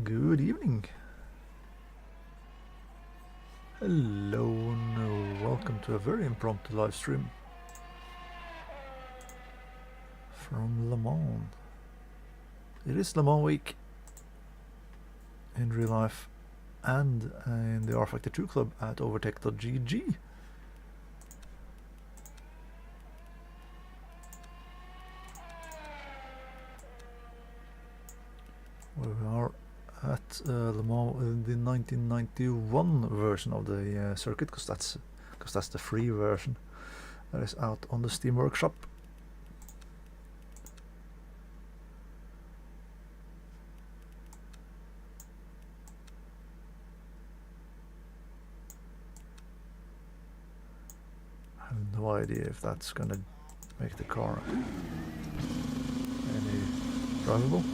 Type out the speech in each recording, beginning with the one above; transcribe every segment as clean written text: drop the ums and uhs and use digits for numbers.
Good evening. Hello and welcome to a very impromptu live stream from Le Mans. It is Le Mans week in real life and in the rFactor 2 club at overtake.gg. We are at Le Mans in the 1991 version of the circuit, because that's the free version that is out on the Steam Workshop. I have no idea if that's gonna make the car any drivable.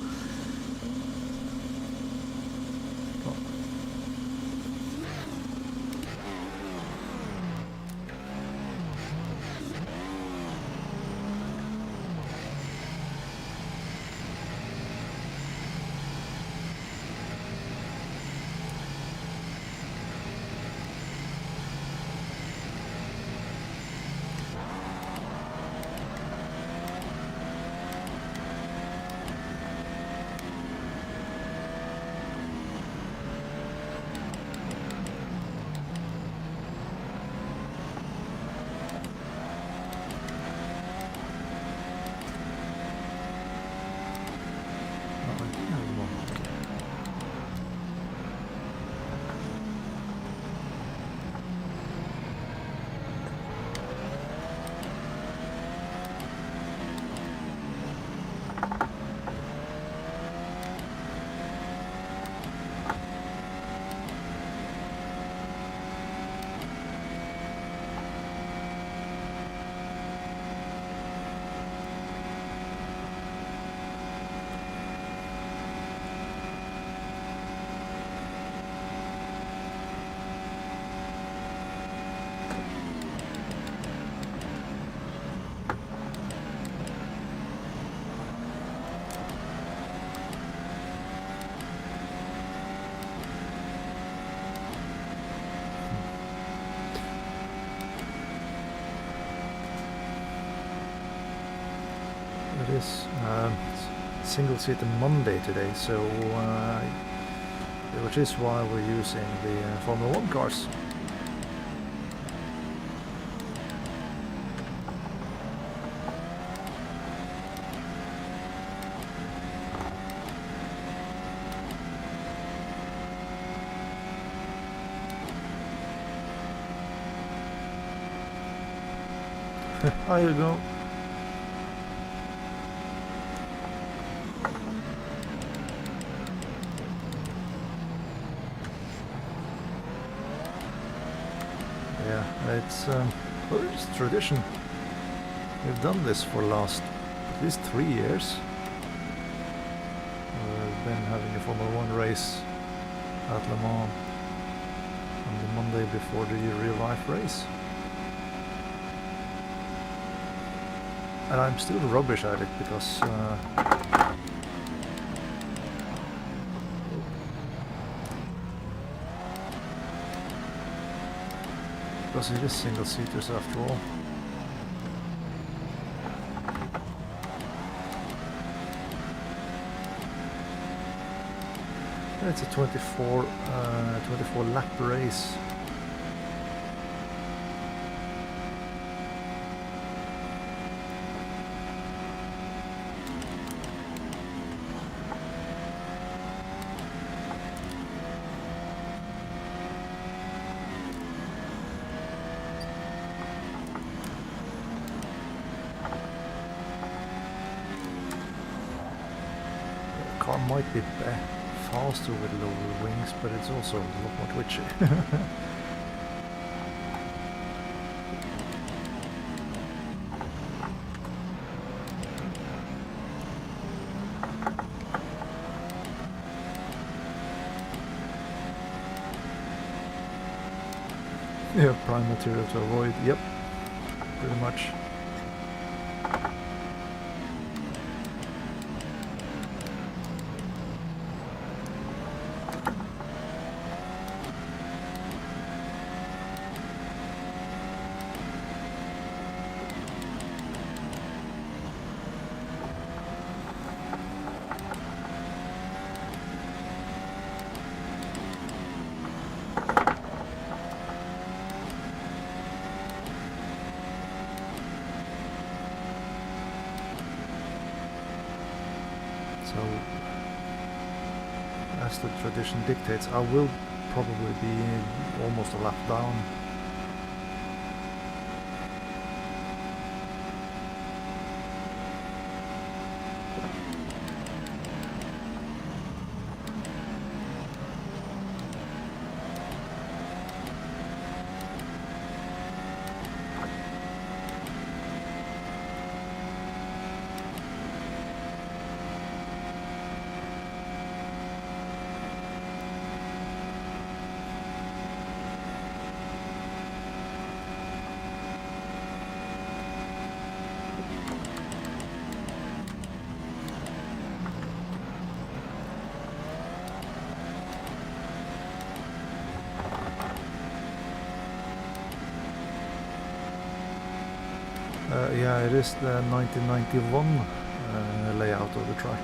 It is single seater Monday today, so which is why we're using the Formula 1 cars. There you go. It's well, it's tradition. We've done this for the last at least 3 years. We've been having a Formula 1 race at Le Mans on the Monday before the real life race. And I'm still rubbish at it because it is single seaters after all. It's a 24 lap race. Car might be faster with lower wings, but it's also a lot more twitchy. Yeah, prime material to avoid. Yep, pretty much. So, as the tradition dictates, I will probably be almost a lap down. Yeah, it is the 1991 layout of the track.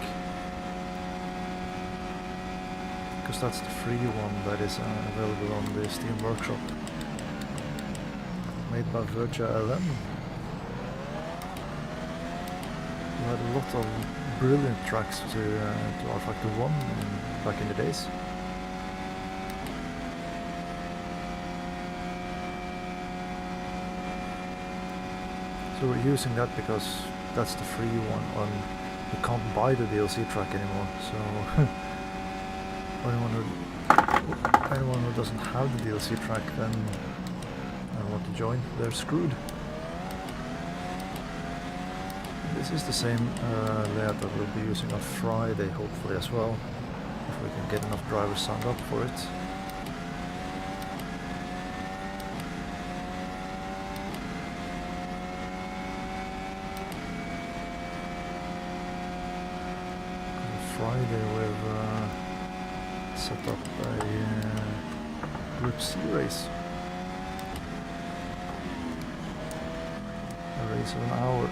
Because that's the free one that is available on the Steam Workshop. Made by Virtua LM. We had a lot of brilliant tracks to rFactor 1 back in the days. So we're using that because that's the free one, and you can't buy the DLC track anymore. So anyone who doesn't have the DLC track then and want to join, they're screwed. This is the same layout that we'll be using on Friday, hopefully as well, if we can get enough drivers signed up for it. Friday we've set up a Group C race. A race of an hour.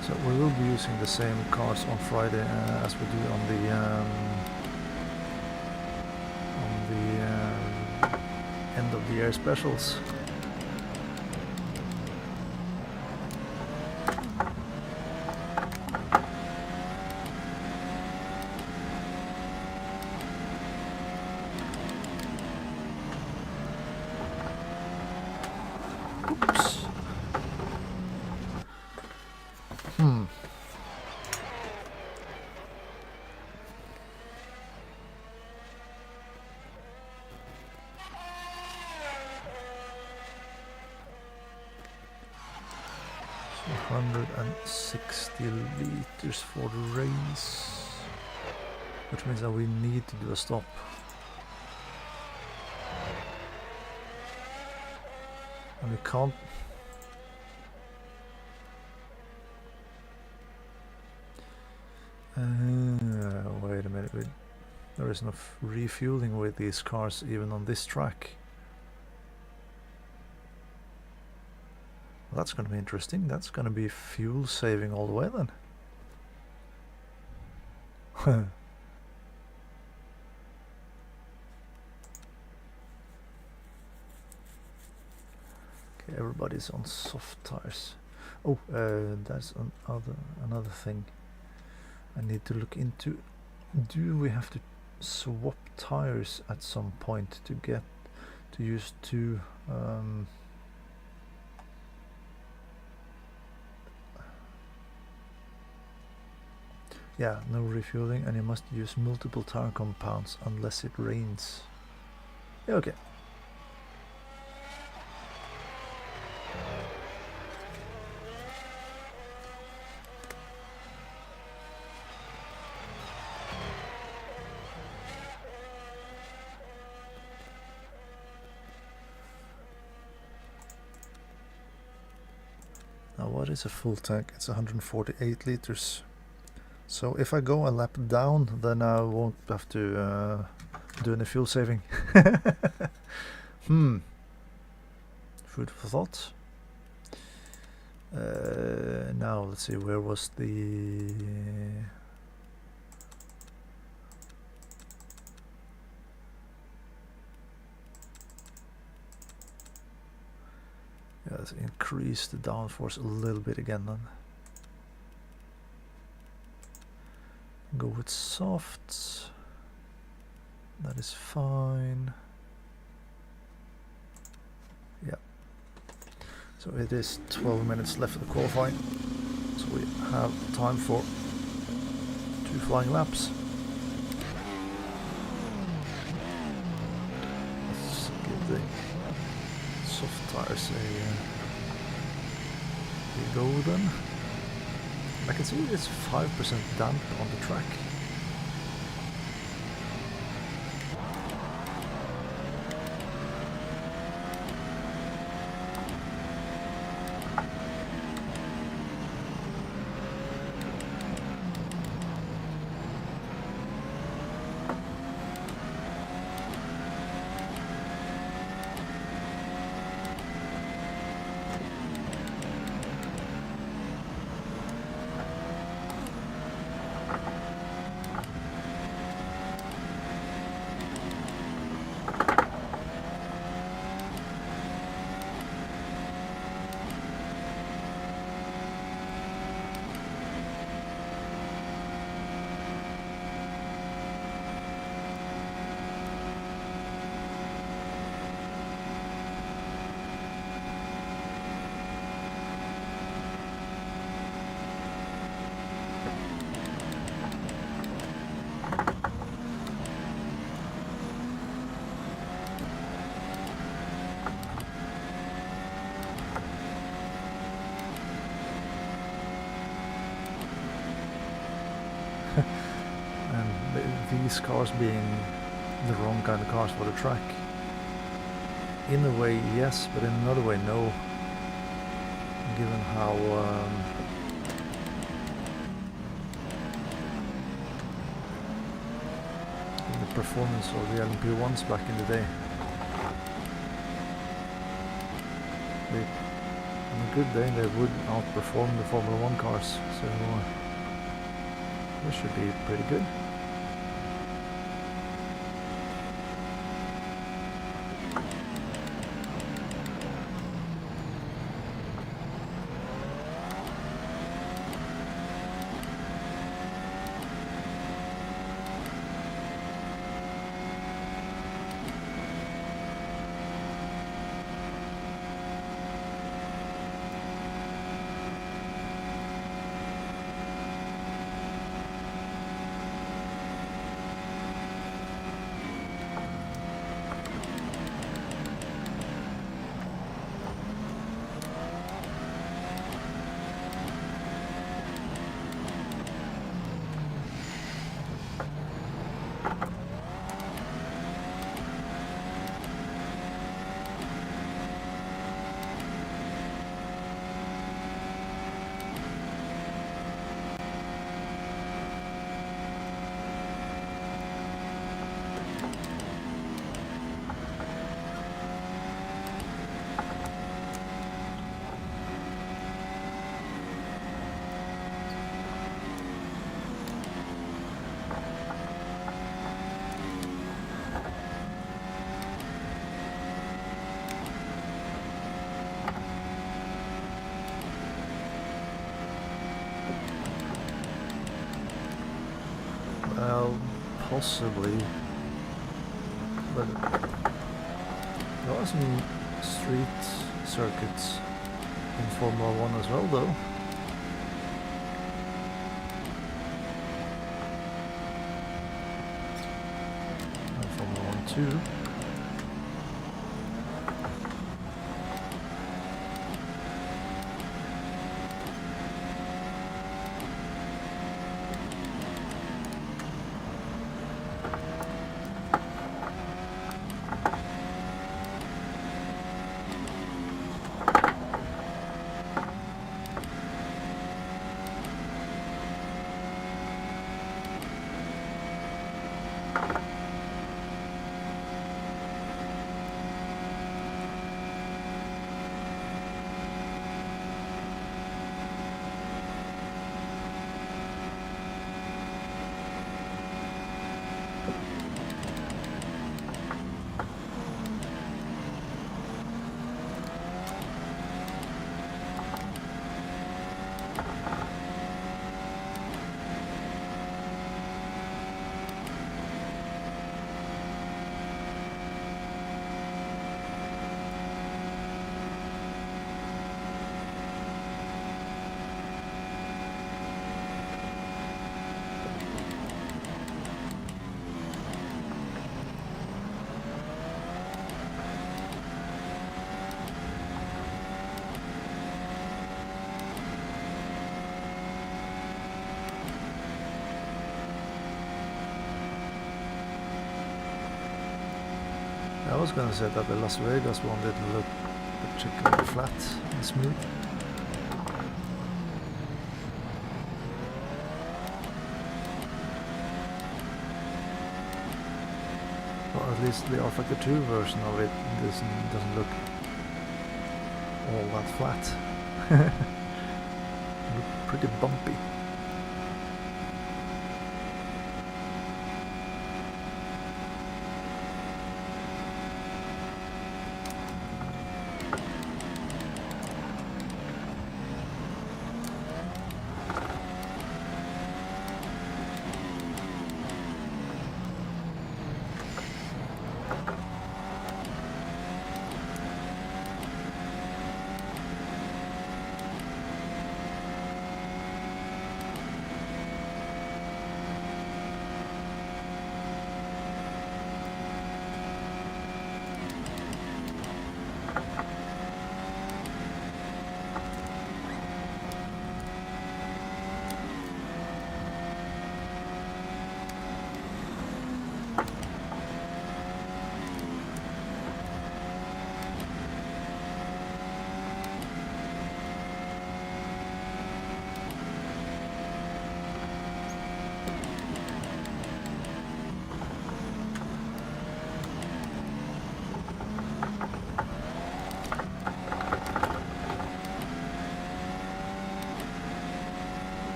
So we will be using the same cars on Friday as we do on the end of the year specials. Oops. 160 liters for the race, which means that we need to do a stop. And we can't. Wait a minute, there is no refueling with these cars even on this track. Well, that's going to be interesting. That's going to be fuel saving all the way then. Okay, everybody's on soft tires. Oh, that's another thing I need to look into. Do we have to swap tires at some point to get to use two yeah, no refueling, and you must use multiple tire compounds unless it rains. Yeah, okay. Now what is a full tank? It's 148 liters. So if I go a lap down, then I won't have to do any fuel saving. Food for thought. Now let's see, where was the... Yeah, let's increase the downforce a little bit again then. Go with soft. That is fine. Yeah. So it is 12 minutes left of the qualifying. So we have time for 2 flying laps. Let's give the soft tires a go then. I can see it's 5% damp on the track. These cars being the wrong kind of cars for the track. In a way, yes, but in another way, no. Given how the performance of the LMP1s back in the day. On a good day, they would outperform the Formula 1 cars, so this should be pretty good. Possibly, but there are some street circuits in Formula 1 as well, though. And Formula 1 too. I was gonna say that the Las Vegas one didn't look particularly flat and smooth. Or at least the rFactor 2 version of it doesn't look all that flat. Look pretty bumpy.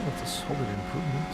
That's a solid improvement.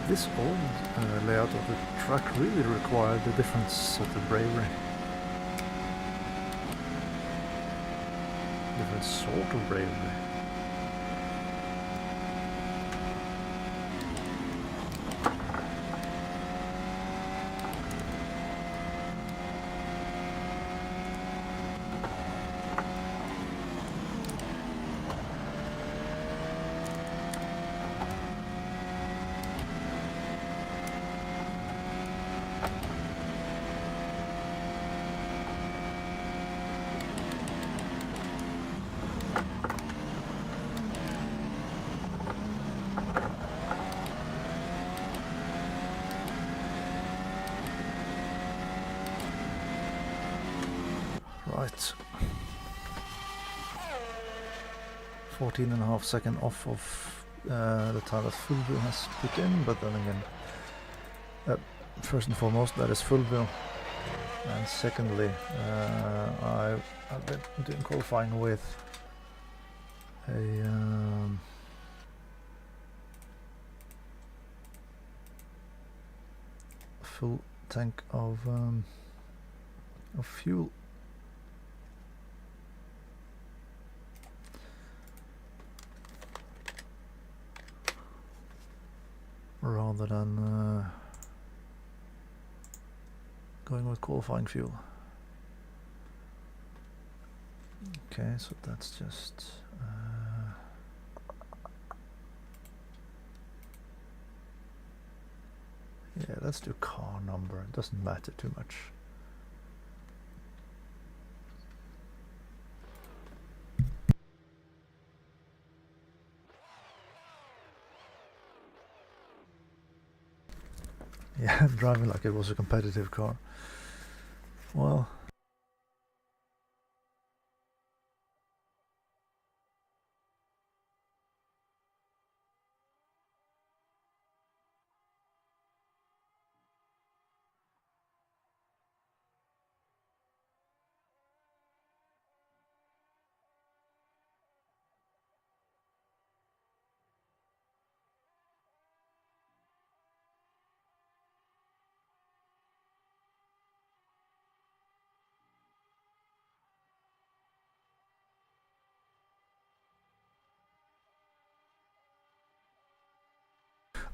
This old layout of the track really required a different set of bravery. Different sort of bravery. Right. 14.5 seconds off of the time that Fullview has put in, but then again, first and foremost, that is Fullview, and secondly, I've been doing qualifying with a full tank of fuel. Rather than going with qualifying fuel. Okay, so that's just yeah, let's do car number. It doesn't matter too much. Yeah, driving like it was a competitive car. Well,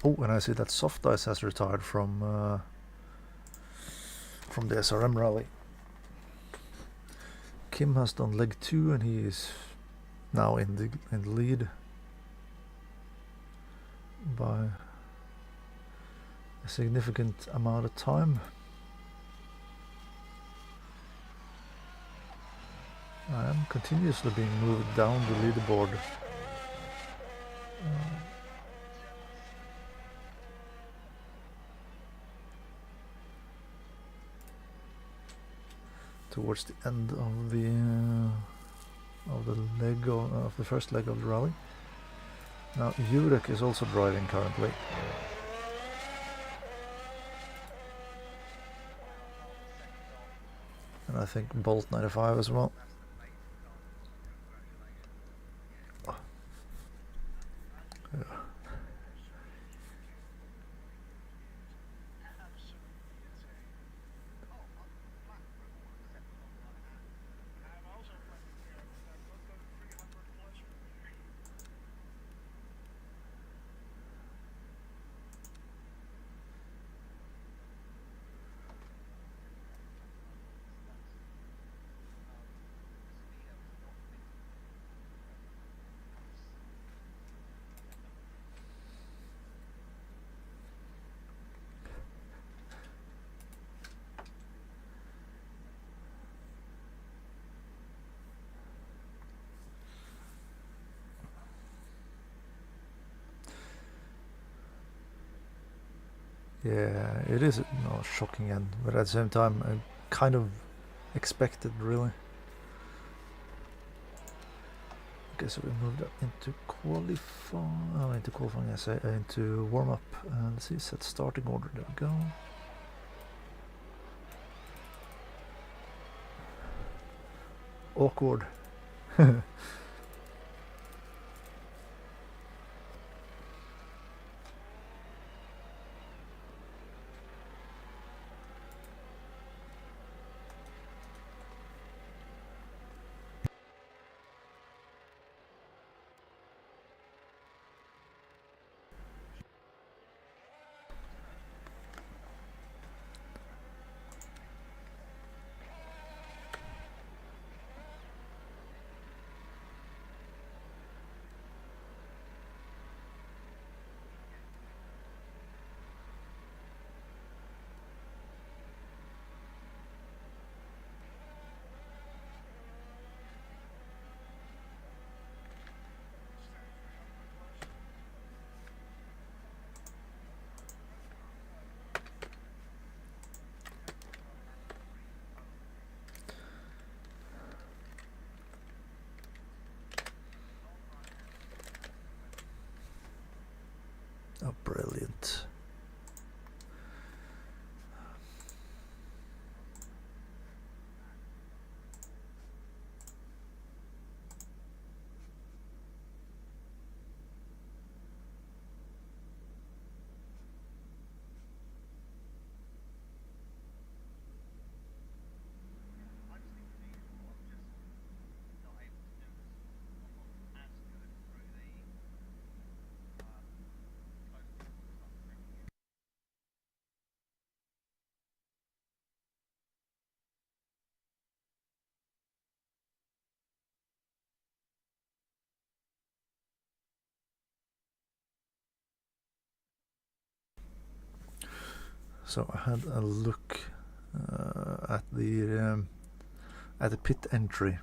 oh, and I see that Soft Ice has retired from the SRM rally. Kim has done leg 2 and he is now in the lead by a significant amount of time. I am continuously being moved down the leaderboard. Towards the end of the leg of the first leg of the rally. Now Jurek is also driving currently. And I think Bolt 95 as well. Yeah. Yeah, it is a shocking end, but at the same time, I kind of expected, really. Okay, so we moved up into qualifying, I say, into warm-up. Let's see, set starting order, there we go. Awkward. Oh, brilliant. So I had a look at the pit entry,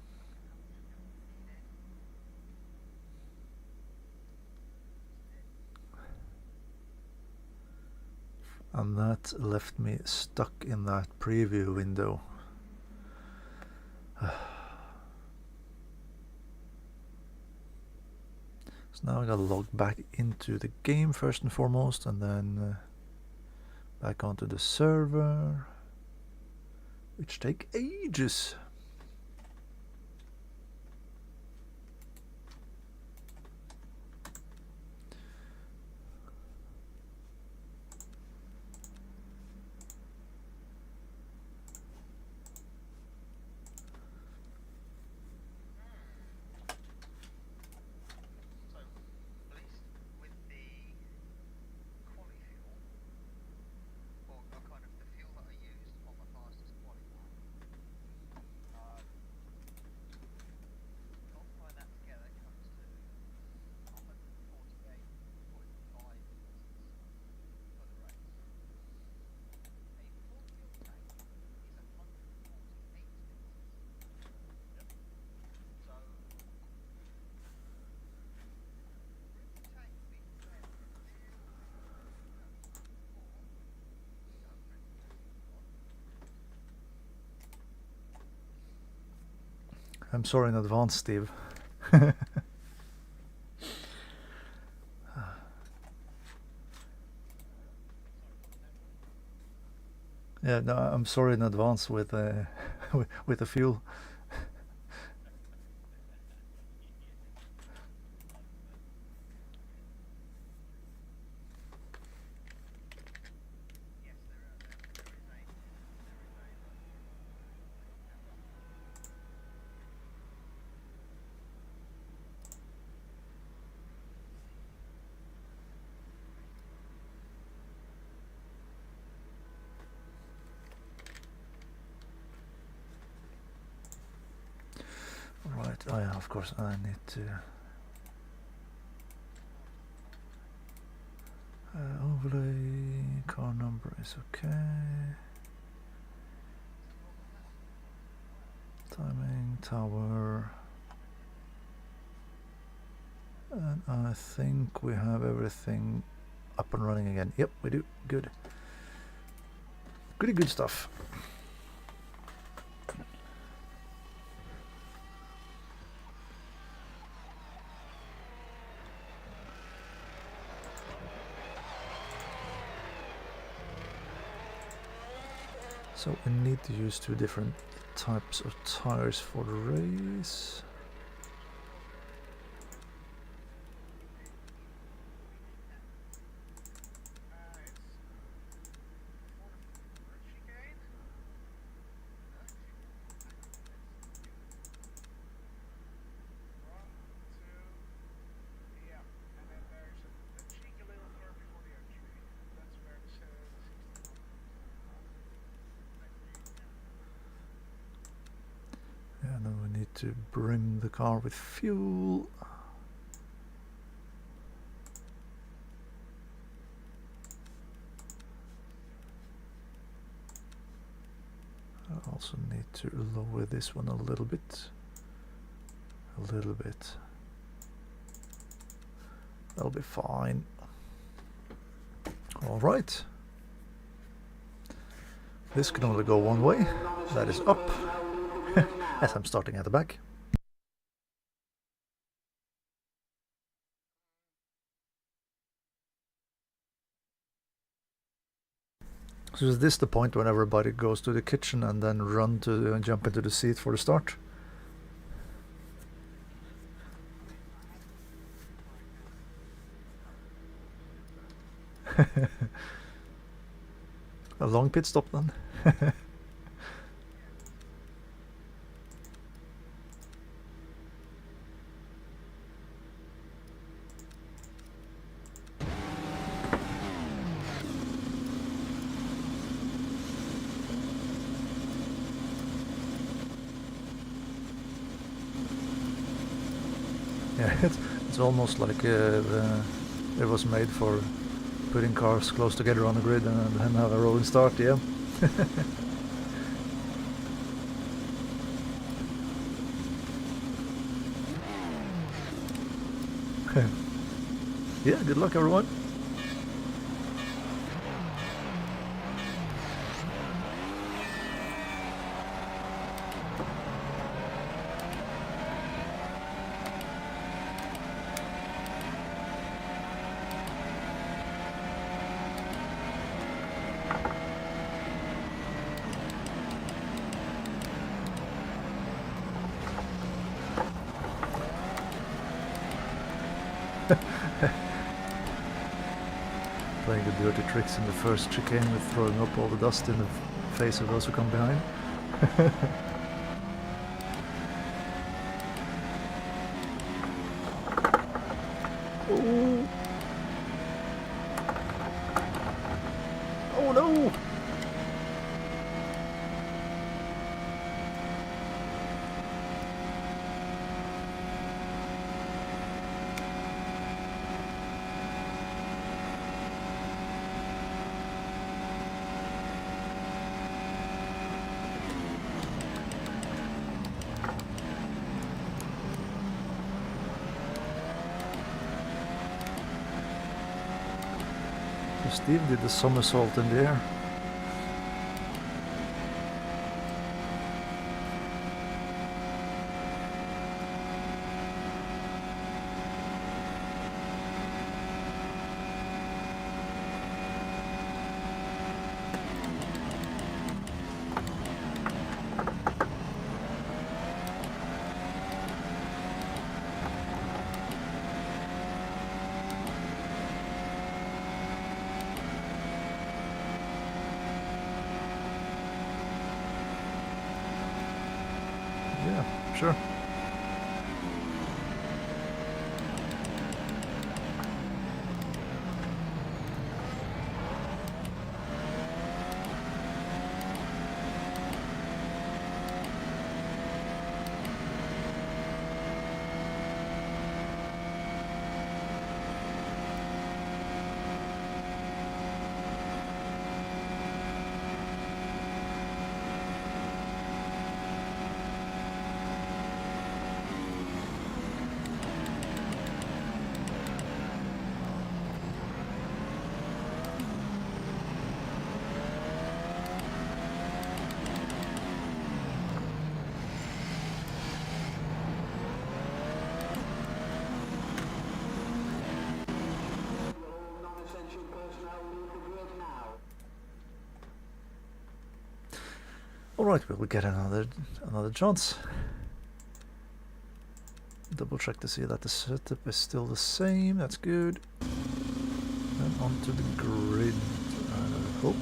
and that left me stuck in that preview window. So now I gotta log back into the game first and foremost, and then back onto the server, which take ages. I'm sorry in advance, Steve. Yeah, no, I'm sorry in advance with with the fuel. Right, oh yeah, of course I need to overlay, car number is okay. Timing, tower. And I think we have everything up and running again. Yep, we do. Good. Good stuff. So we need to use 2 different types of tires for the race. And then we need to brim the car with fuel. I also need to lower this one a little bit. A little bit. That'll be fine. All right. This can only go one way. That is up. As I'm starting at the back. So is this the point when everybody goes to the kitchen and then run to jump into the seat for the start? A long pit stop then. Yeah, it's almost like it was made for putting cars close together on the grid and then have a rolling start, yeah. Yeah, good luck everyone. Playing the dirty tricks in the first chicane with throwing up all the dust in the face of those who come behind. Oh. Oh no! Steve did the somersault in the air. Yeah, sure. Alright, we'll get another chance. Double check to see that the setup is still the same, that's good. Then onto the grid, I hope.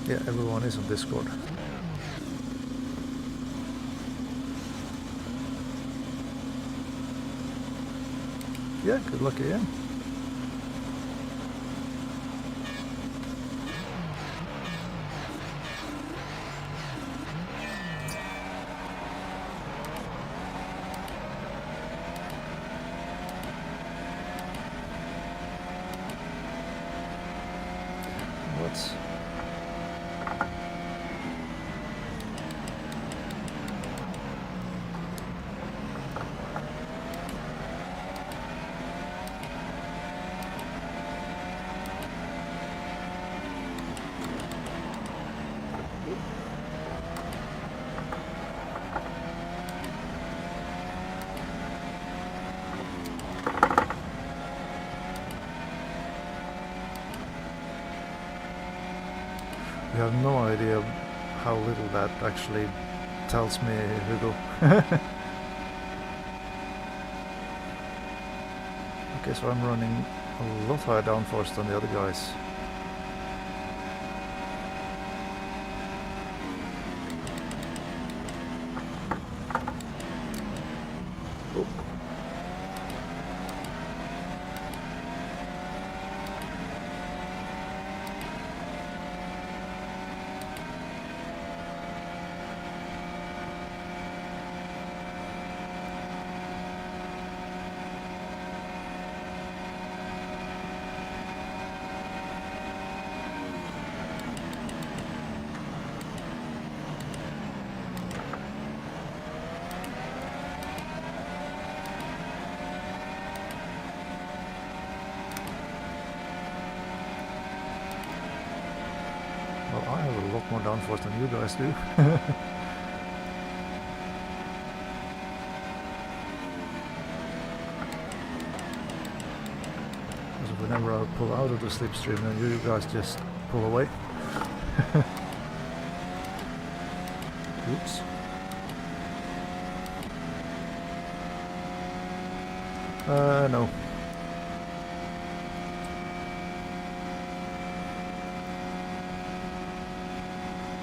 Yeah, everyone is on Discord. Yeah, good luck again. shots. You have no idea how little that actually tells me, Hugo. Okay, so I'm running a lot higher downforce than the other guys. Oh. Well, I have a lot more downforce than you guys do. Because whenever I pull out of the slipstream, then you guys just pull away. Oops. No.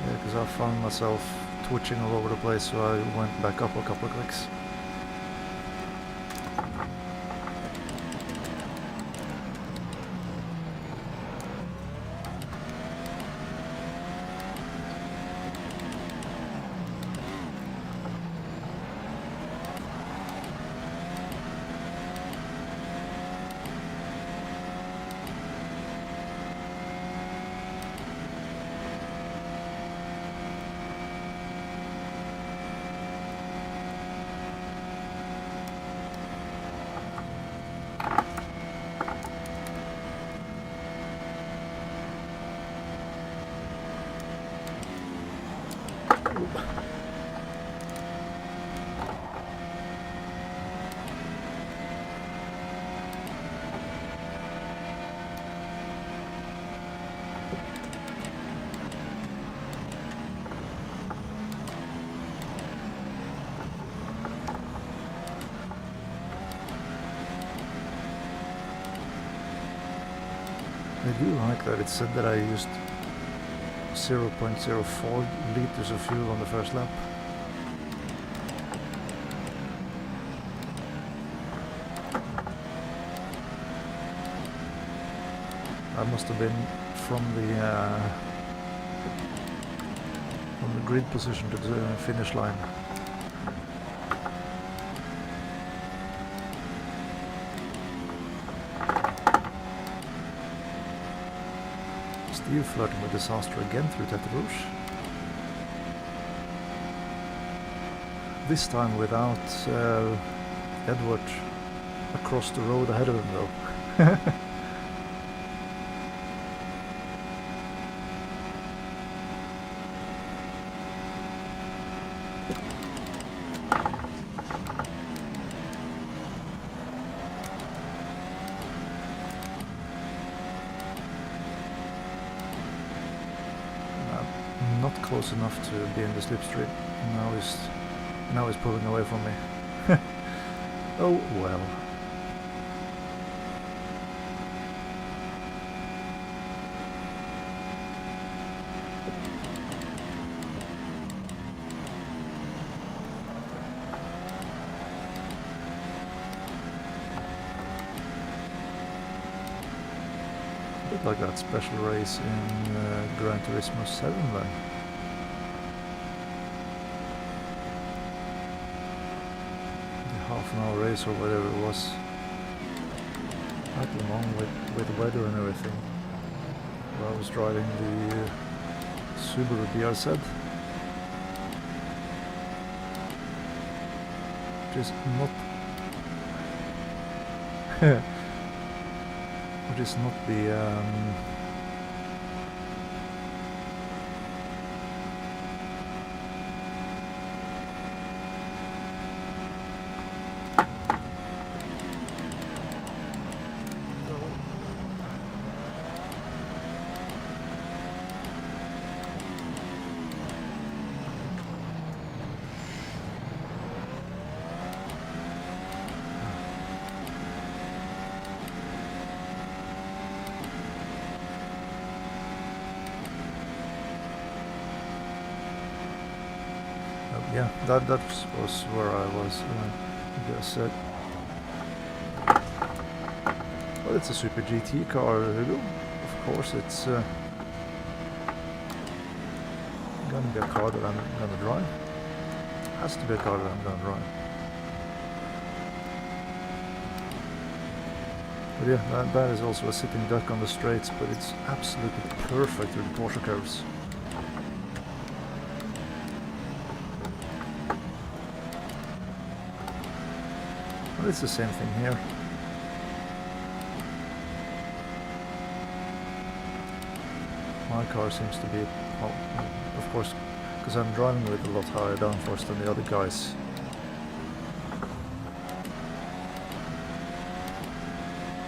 Because I found myself twitching all over the place, so I went back up a couple of clicks. I do like that it said that I used 0.04 liters of fuel on the first lap. I must have been from the grid position to the finish line. Steve flirting with disaster again through Tete Rouge. This time without Edward across the road ahead of him though. Not close enough to be in the slipstream. Now he's pulling away from me. Oh well. A bit like that special race in Gran Turismo 7 then. Half-an-hour race or whatever it was. Quite long with weather and everything. where I was driving the Subaru BRZ, which is not which is not the yeah, that was where I was just said. Well, it's a Super GT car, Hugo. Of course, it's gonna be a car that I'm gonna drive. Has to be a car that I'm gonna drive. But yeah, that is also a sitting duck on the straights, but it's absolutely perfect with the Porsche curves. Well, it's the same thing here. My car seems to be, well, of course, because I'm driving with a lot higher downforce than the other guys.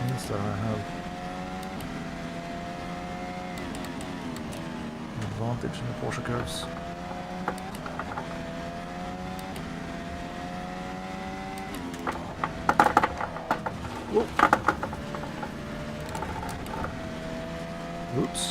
Means that I have an advantage in the Porsche curves. Whoa. Oops.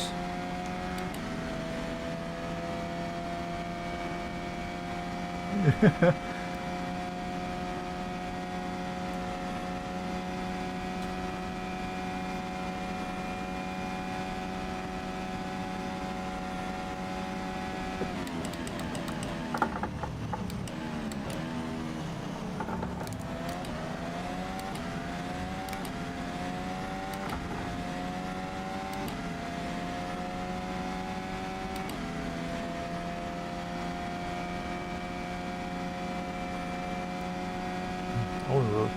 Oh,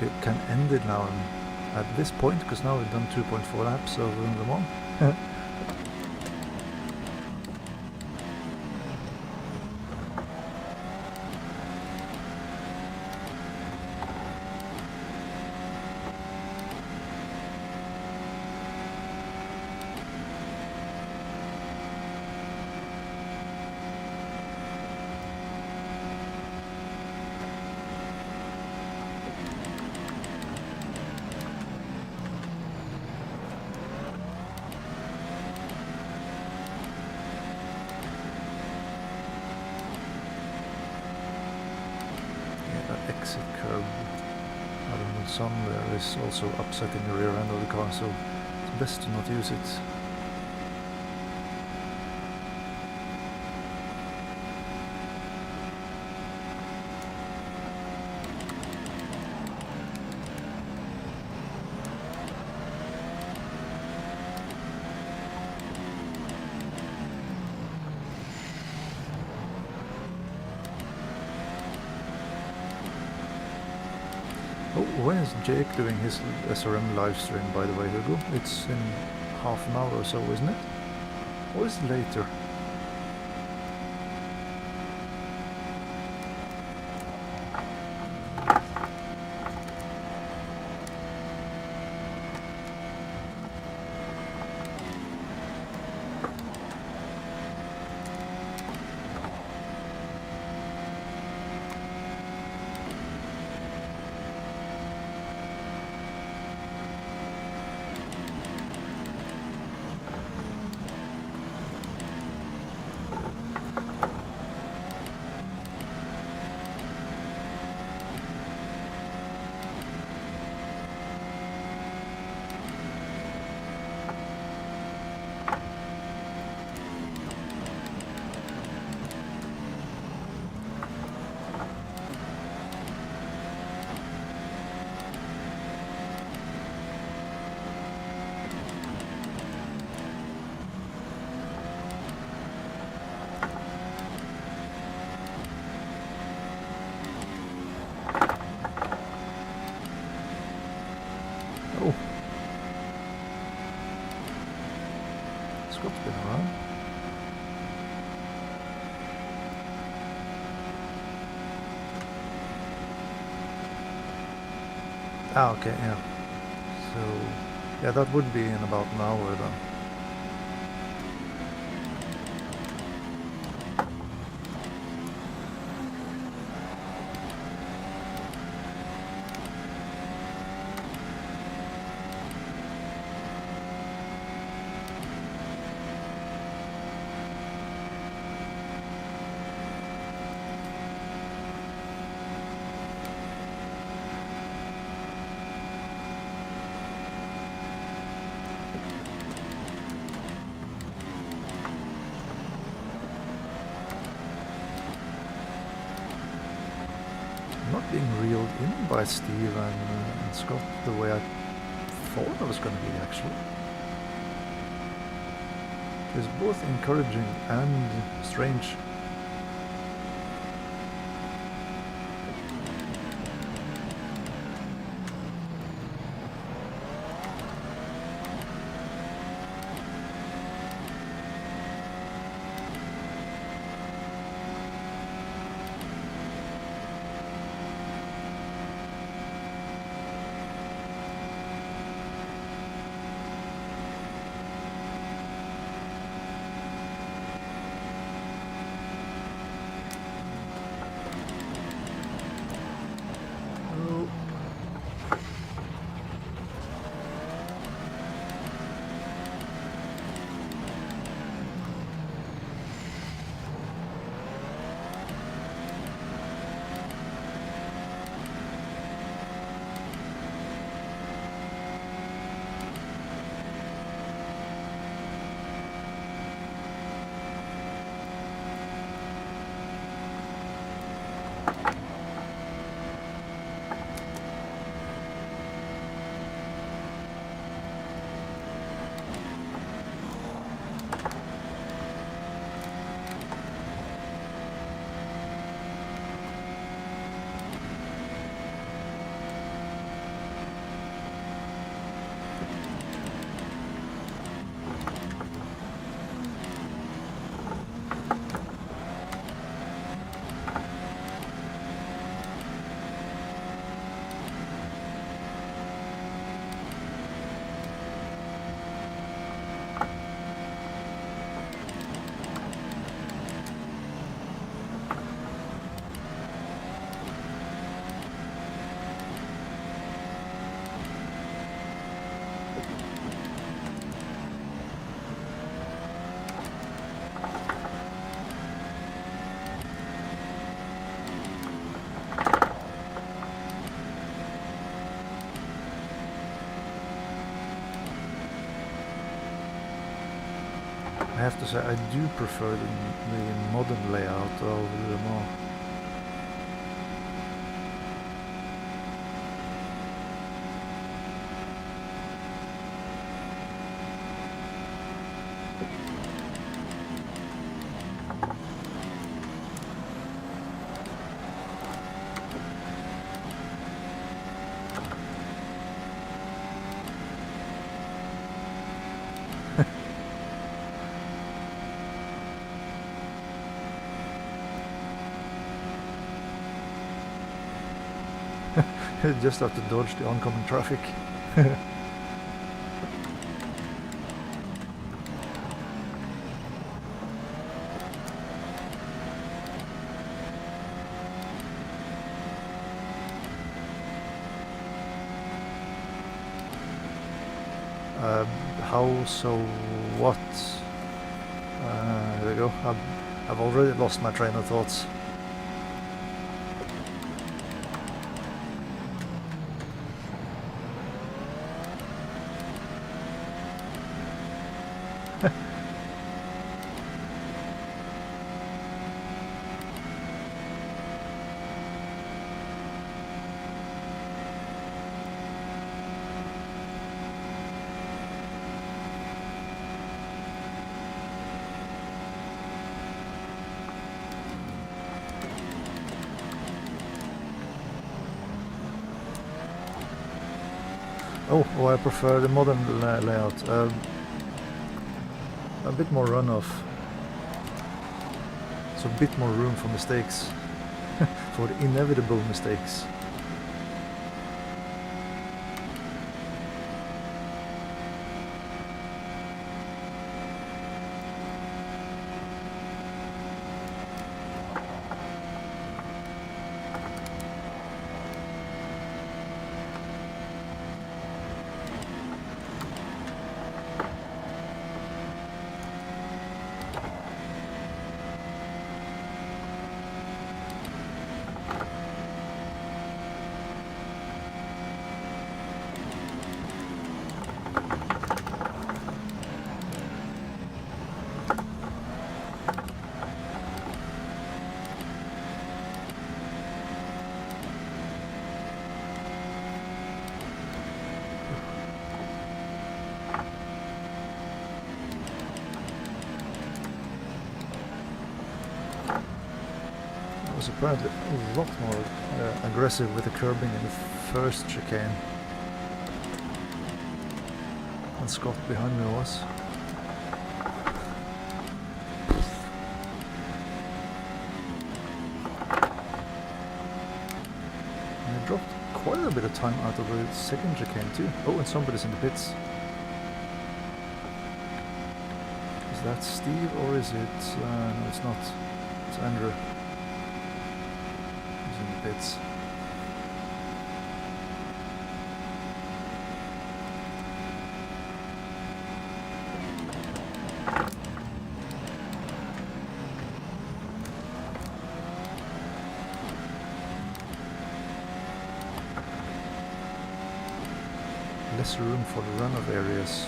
we can end it now at this point, because now we've done 2.4 laps of Le Mans. Exit curve out of the sun there is also upsetting the rear end of the car, so it's best to not use it. Oh, when is Jake doing his SRM live stream, by the way, Hugo? It's in half an hour or so, isn't it? Or is it later? Scott's been around. Ah, okay, yeah. So, yeah, that would be in about an hour then. Not being reeled in by Steve and Scott the way I thought I was going to be, actually. It's both encouraging and strange. I have to say, I do prefer the modern layout of the more. Just have to dodge the oncoming traffic. How so what? There we go. I've already lost my train of thoughts. Oh, I prefer the modern layout. a bit more runoff. So a bit more room for mistakes, for the inevitable mistakes. Was apparently a lot more aggressive with the curbing in the first chicane than Scott behind me was. And I dropped quite a bit of time out of the second chicane too. Oh, and somebody's in the pits. Is that Steve or is it... no, it's not. It's Andrew. Bits. Less room for the runoff areas.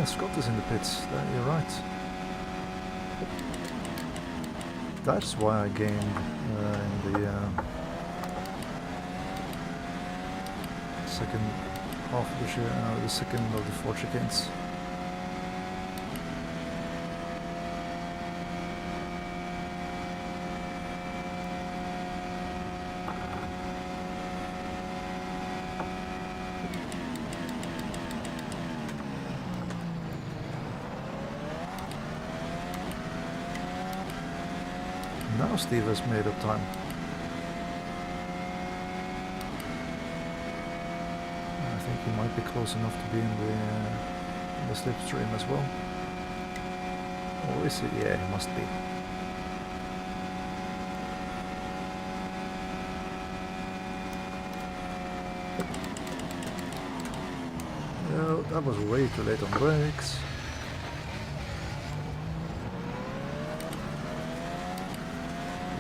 Scott is in the pits. You're right. That's why I gained in the second half of the second of the 4 chickens. Now Steve has made up time. I think he might be close enough to be in the slipstream as well. Or is he? Yeah, he must be. No, that was way too late on brakes.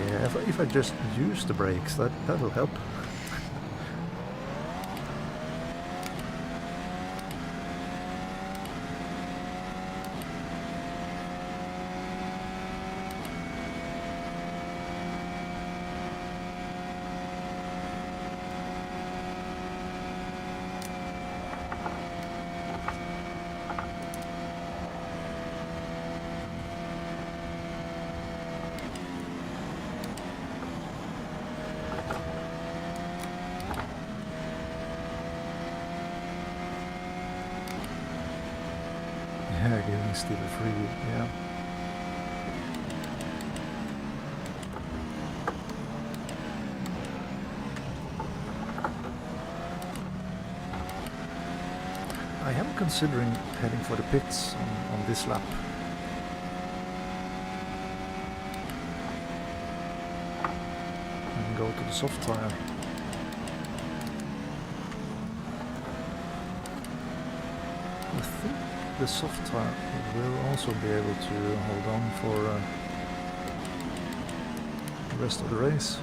Yeah, if I just use the brakes, that will help. Yeah, giving Steve a freebie, yeah. I am considering heading for the pits on this lap. And go to the soft tire. I think the soft tire will also be able to hold on for the rest of the race.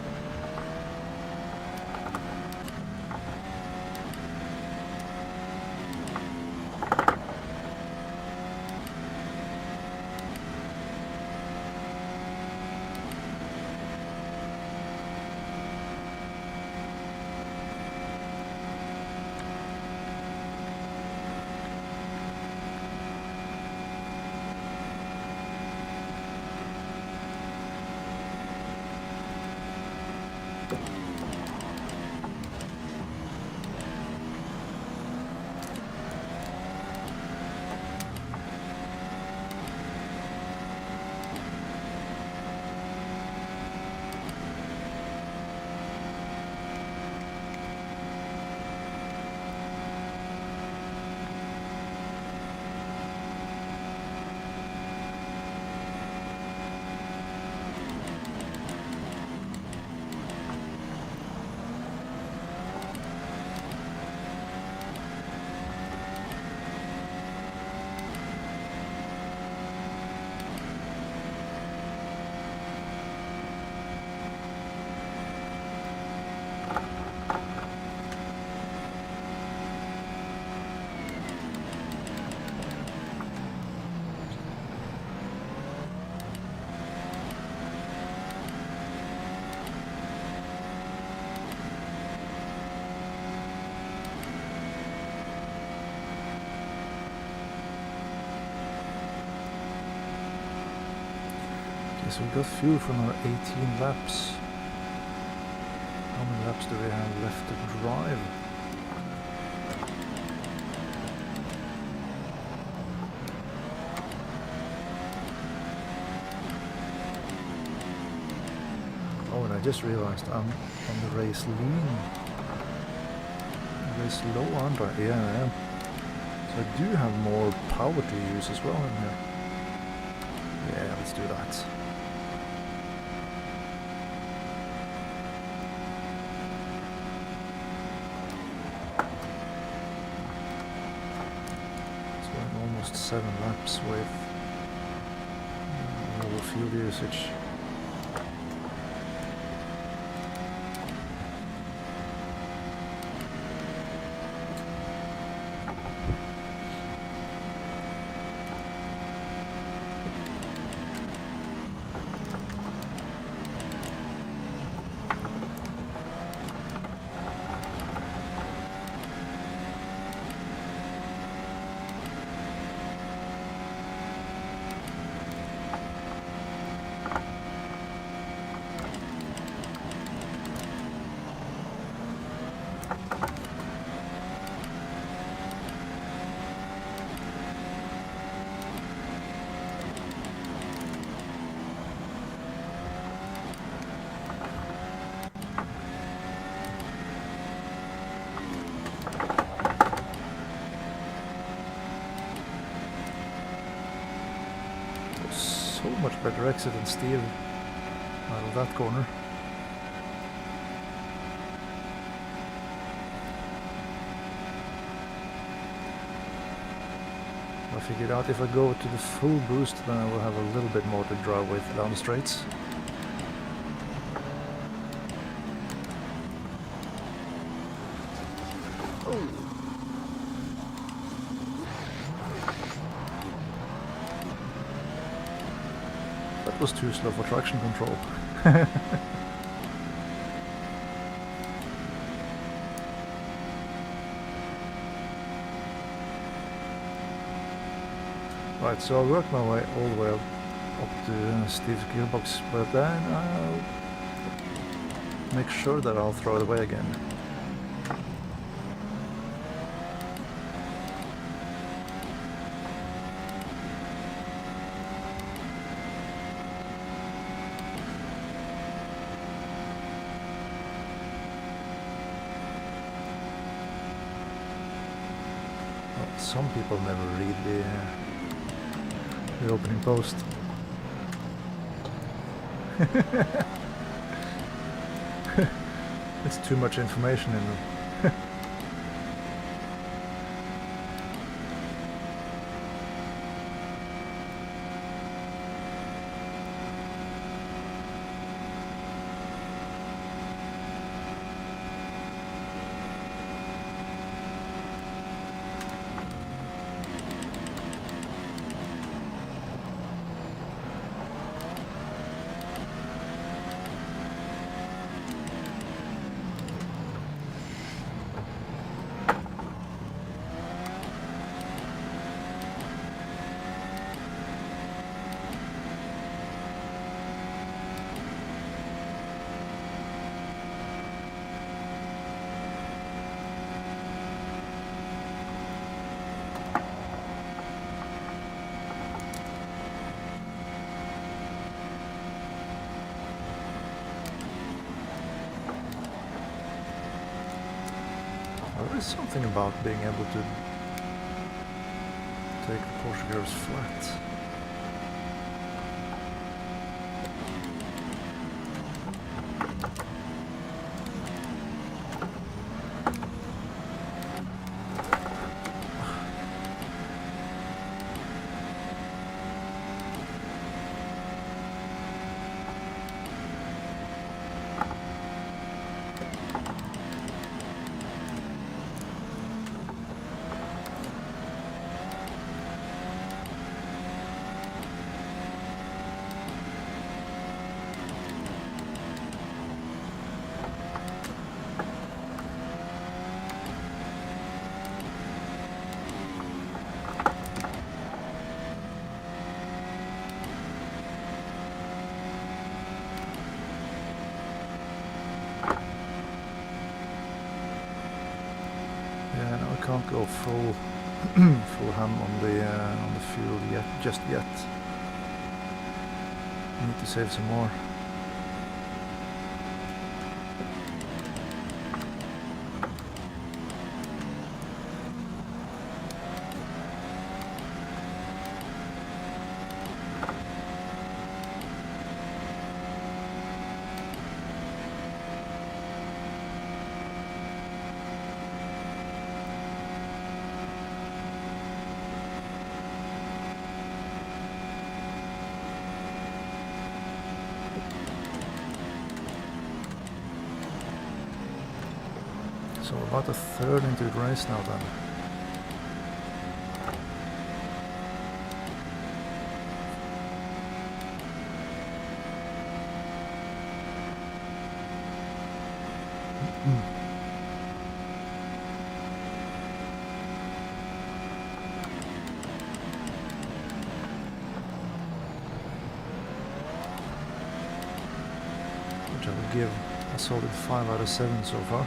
so we got fuel from our 18 laps. How many laps do we have left to drive? Oh, and I just realized I'm on the race lean. Race low, aren't I? Yeah, I am. So I do have more power to use as well in here. Yeah, let's do that. So I'm almost 7 laps with low fuel usage. So much better exit than steer out of that corner. I figured out if I go to the full boost, then I will have a little bit more to drive with down the straights. Oh. That was too slow for traction control. Right, so I'll work my way all the way up to Steve's gearbox, but then I'll make sure that I'll throw it away again. Well, some people never read the opening post. It's too much information in them. There is something about being able to take the Porsche gears flat. can't go full full ham on the fuel yet, just yet. Need to save some more. So about a third into the race now then. Which I will give a solid 5 out of 7 so far.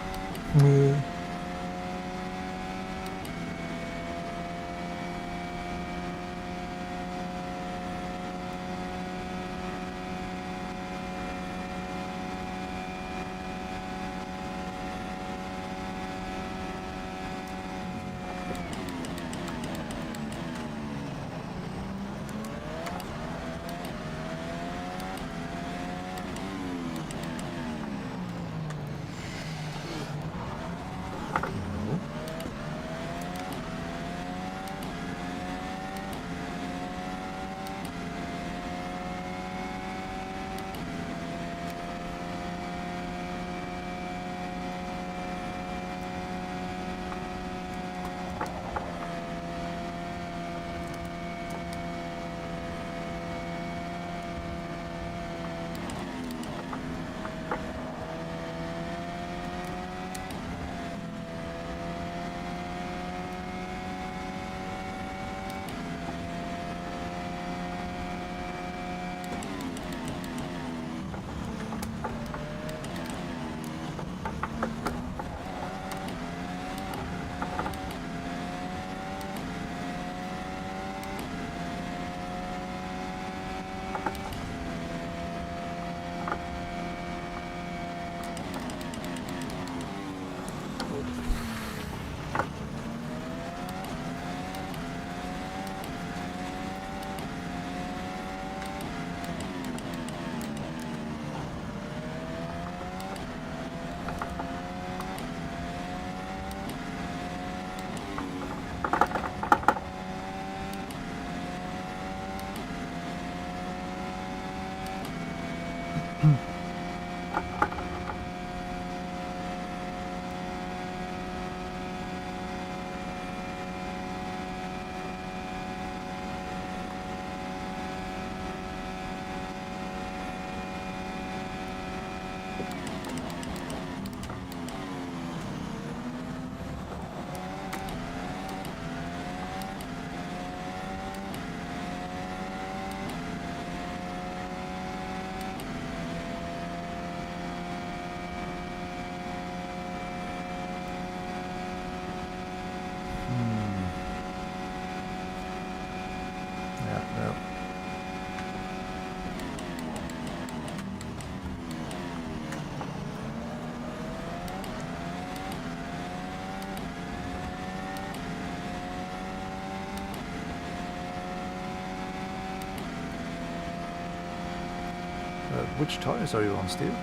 Which tires are you on, Steve?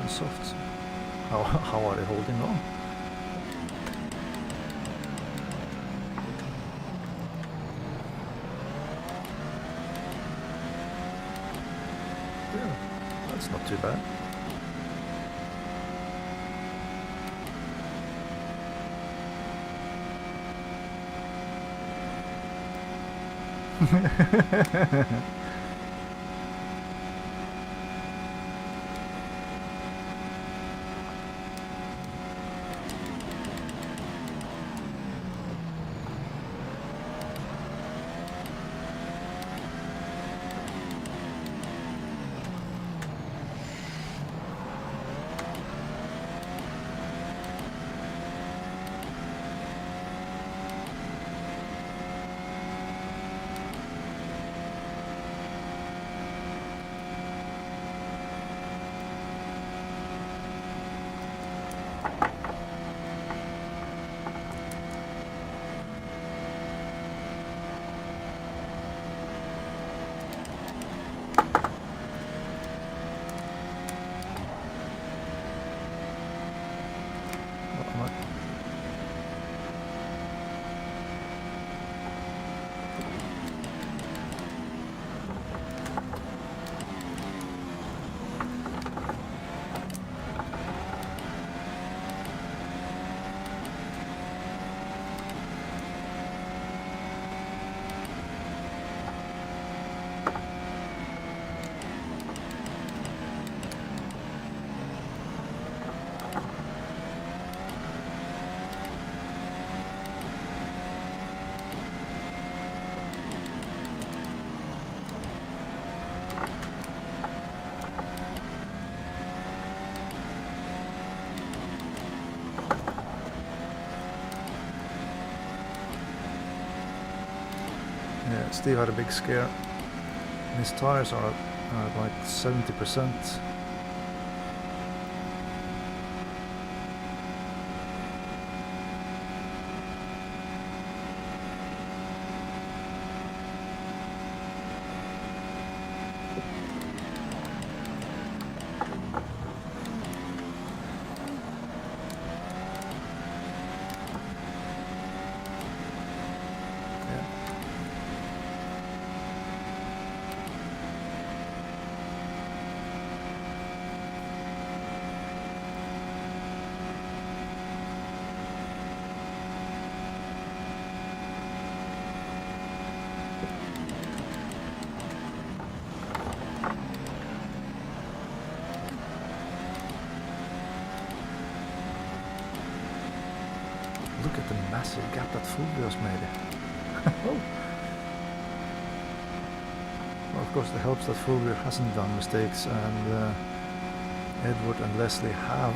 And softs. How are they holding on? Yeah, that's not too bad. Steve had a big scare. His tires are at like 70%. Look at the massive gap that Fulvio's made. Oh. Well, of course, it helps that Fulvio hasn't done mistakes, and Edward and Leslie have.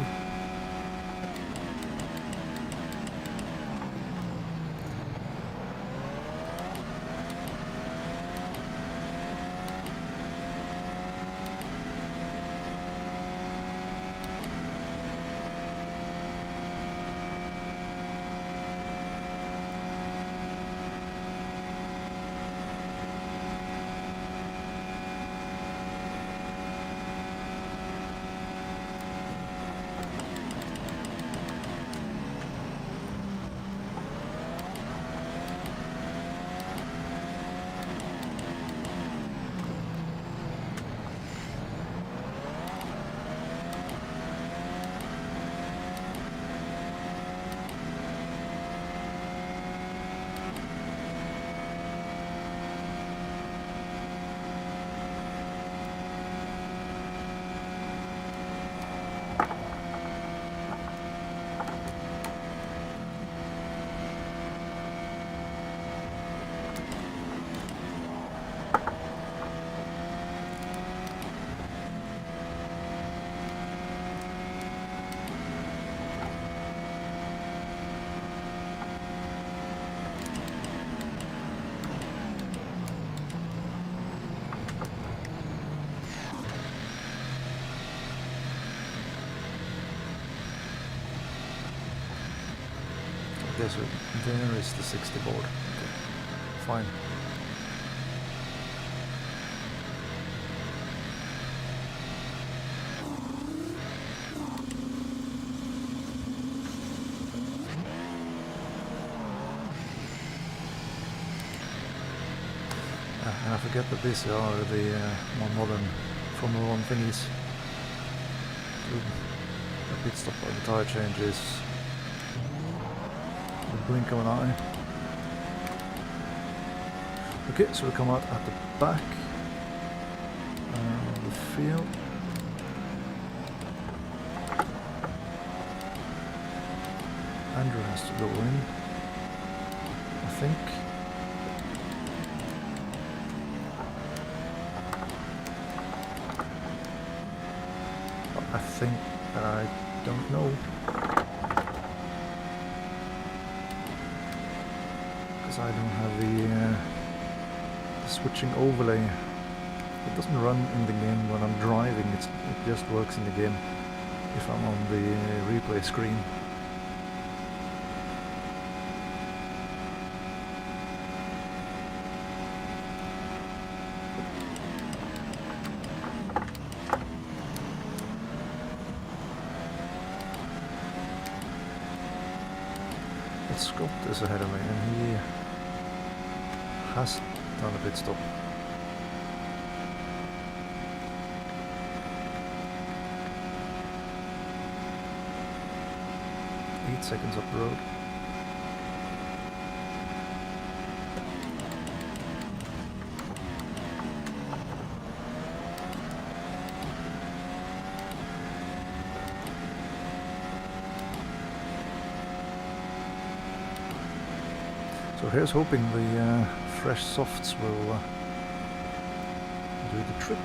Okay, so there is the 60 board. Okay, fine. And I forget that these are the more modern Formula 1 thingies. A pit stop or the tire changes. Blink of an eye. Okay, so we come out at the back of the field. Andrew has to go in, I think. But I think that I don't know. I don't have the switching overlay. It doesn't run in the game when I'm driving, it just works in the game if I'm on the replay screen. But Scott is ahead of me and he has done a pit stop. Eight seconds up the road. So here's hoping the fresh softs will do the trick.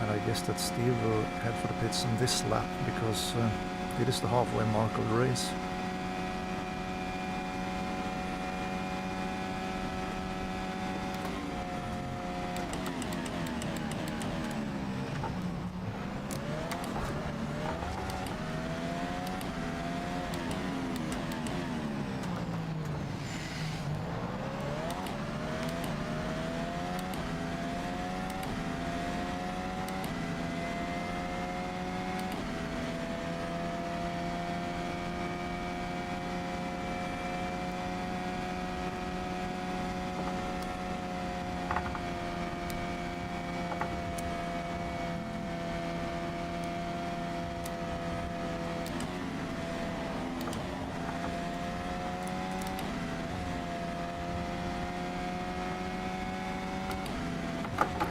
And I guess that Steve will head for the pits on this lap because it is the halfway mark of the race.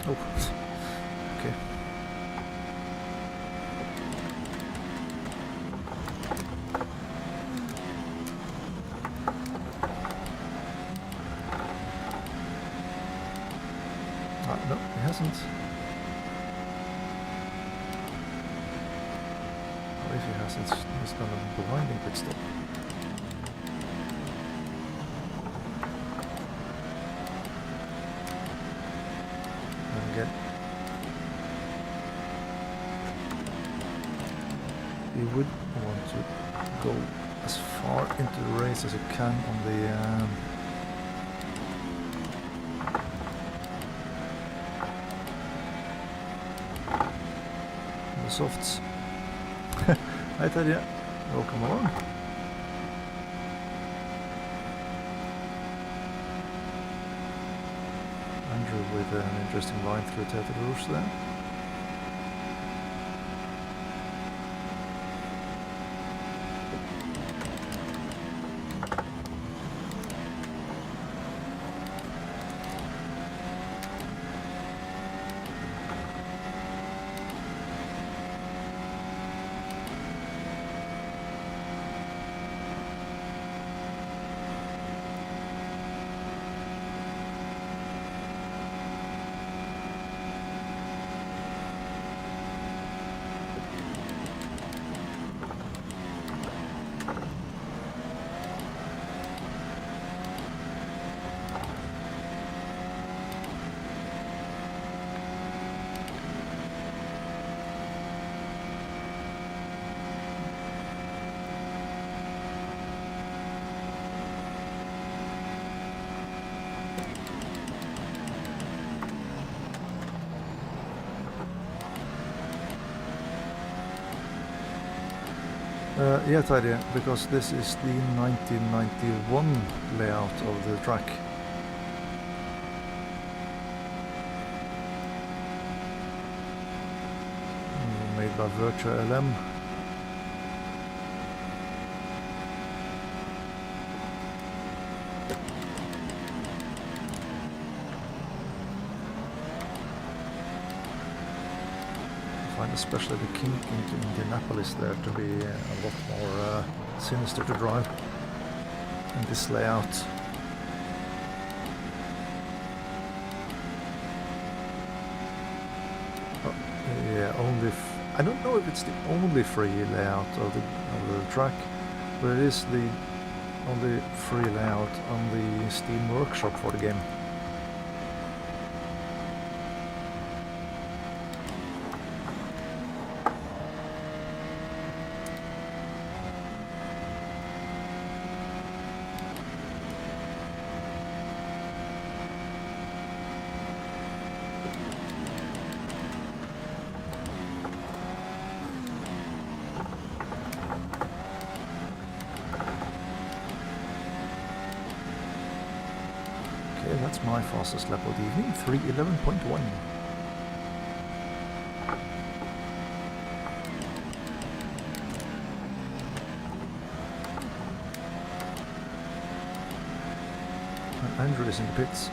Oh, okay. No, he hasn't. Or if he hasn't, he's done a blinding pit stop. And again, you would want to go as far into the race as you can on the softs. I tell you, welcome along. Andrew with an interesting line through Tete Rouge there. Yeah, Terje, because this is the 1991 layout of the track. Made by Virtua LM. Especially the kink into Indianapolis there to be a lot more sinister to drive in this layout. Oh, yeah, I don't know if it's the only free layout of the track, but it is the only free layout on the Steam Workshop for the game. That's my fastest lap of the evening, 3:11.1. And Andrew is in the pits.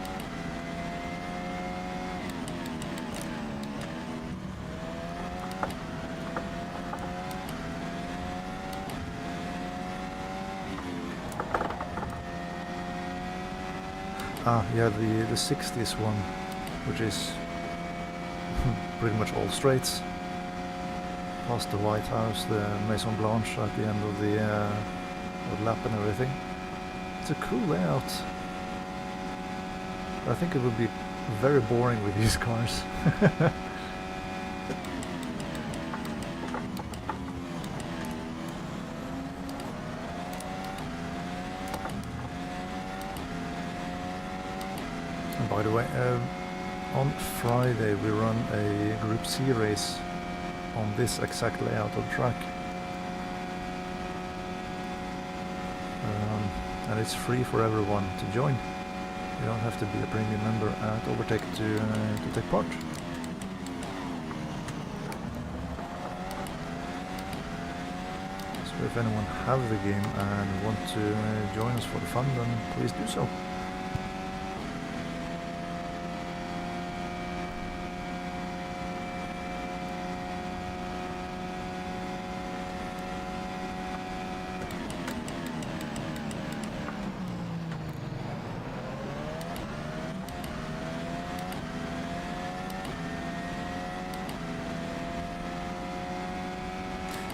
Ah, yeah, the 60s one, which is pretty much all straights. Past the White House, the Maison Blanche at the end of the lap and everything. It's a cool layout. I think it would be very boring with these cars. And by the way, on Friday we run a Group C race on this exact layout of track. And it's free for everyone to join. You don't have to be a premium member at Overtake to take part. So if anyone have the game and want to join us for the fun, then please do so.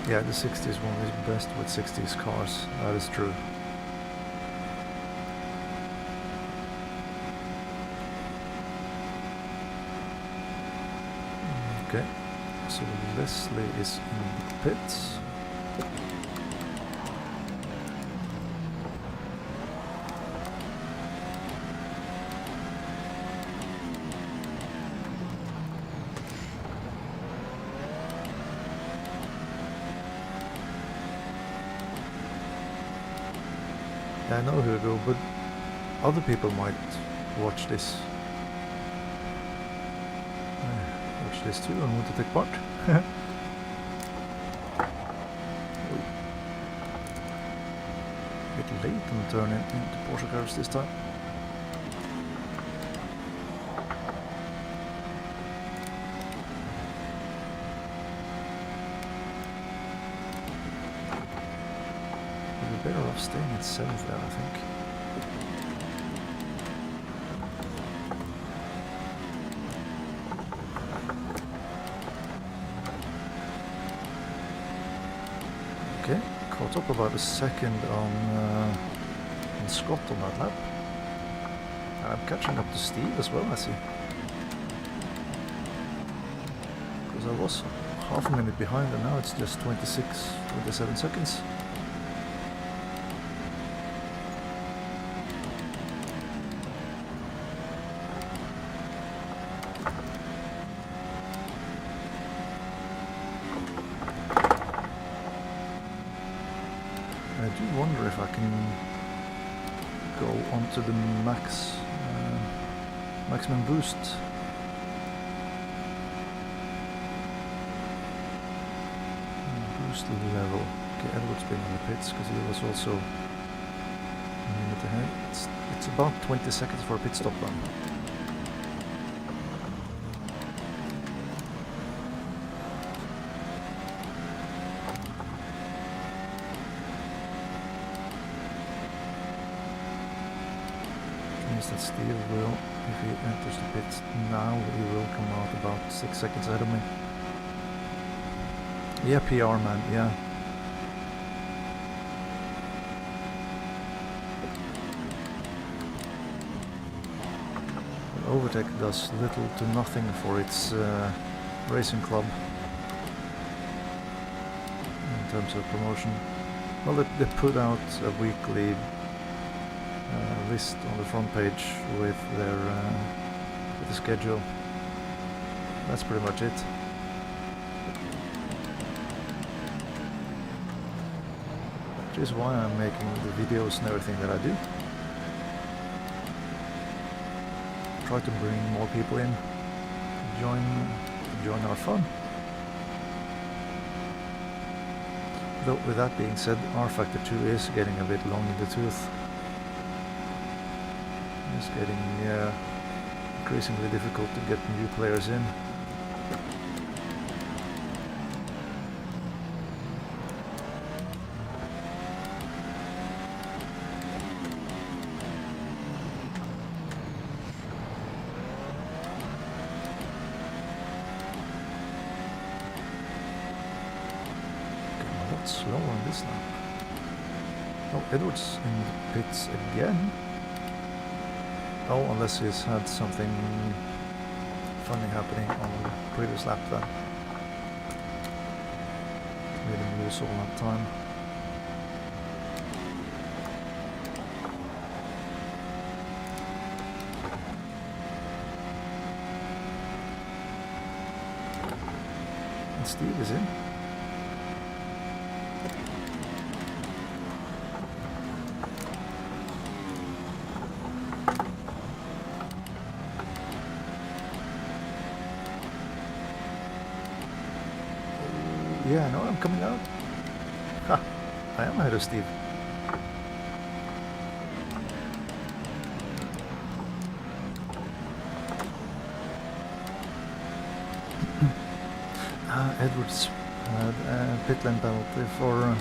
Yeah, the 60s one is best with 60s cars, that is true. Okay, so Leslie is in the pits. I know Hugo, but other people might watch this. Watch this too and want to take part. A bit late on turning into Porsche cars this time. Better off staying at 7th there, I think. Okay, caught up about a second on Scott on that lap. And I'm catching up to Steve as well, I see. Because I was half a minute behind and now it's just 27 seconds. I do wonder if I can go onto the maximum boost. Boost level. Okay, Edward's been in the pits because he was also a minute ahead. It's about 20 seconds for a pit stop run. That Steve will, if he enters the pits now, he will come out about 6 seconds ahead of me. Yeah, PR man, yeah. Overtake does little to nothing for its racing club in terms of promotion. Well, they put out a weekly list on the front page with their with the schedule. That's pretty much it. Which is why I'm making the videos and everything that I do. Try to bring more people in, join our fun. Though with that being said, rFactor 2 is getting a bit long in the tooth. It's getting increasingly difficult to get new players in. lot slower on this lap. Oh, Edwards in the pits again. Oh, unless he's had something funny happening on the previous lap then. Made him lose all that time. And Steve is in. Yeah, no, I'm coming out. Ha! I am ahead of Steve. Edwards had a pit lane penalty for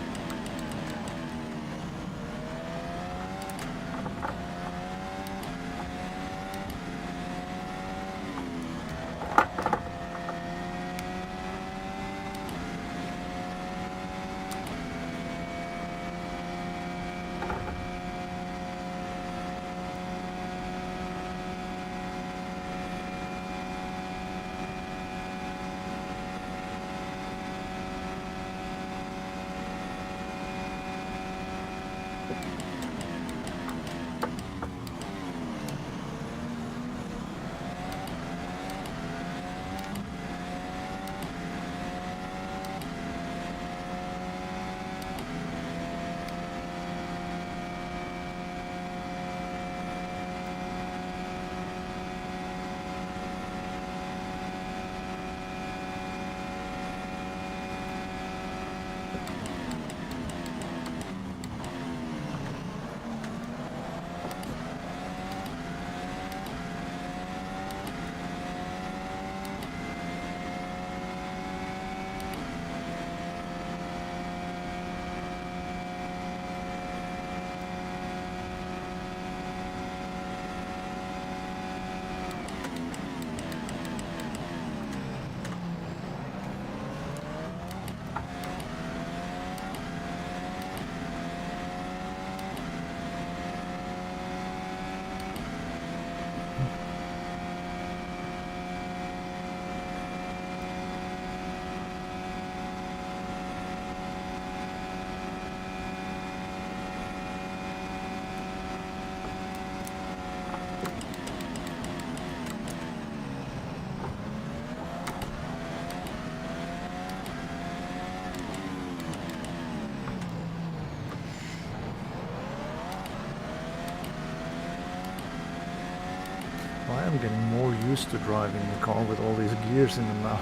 I'm getting more used to driving the car with all these gears in them now.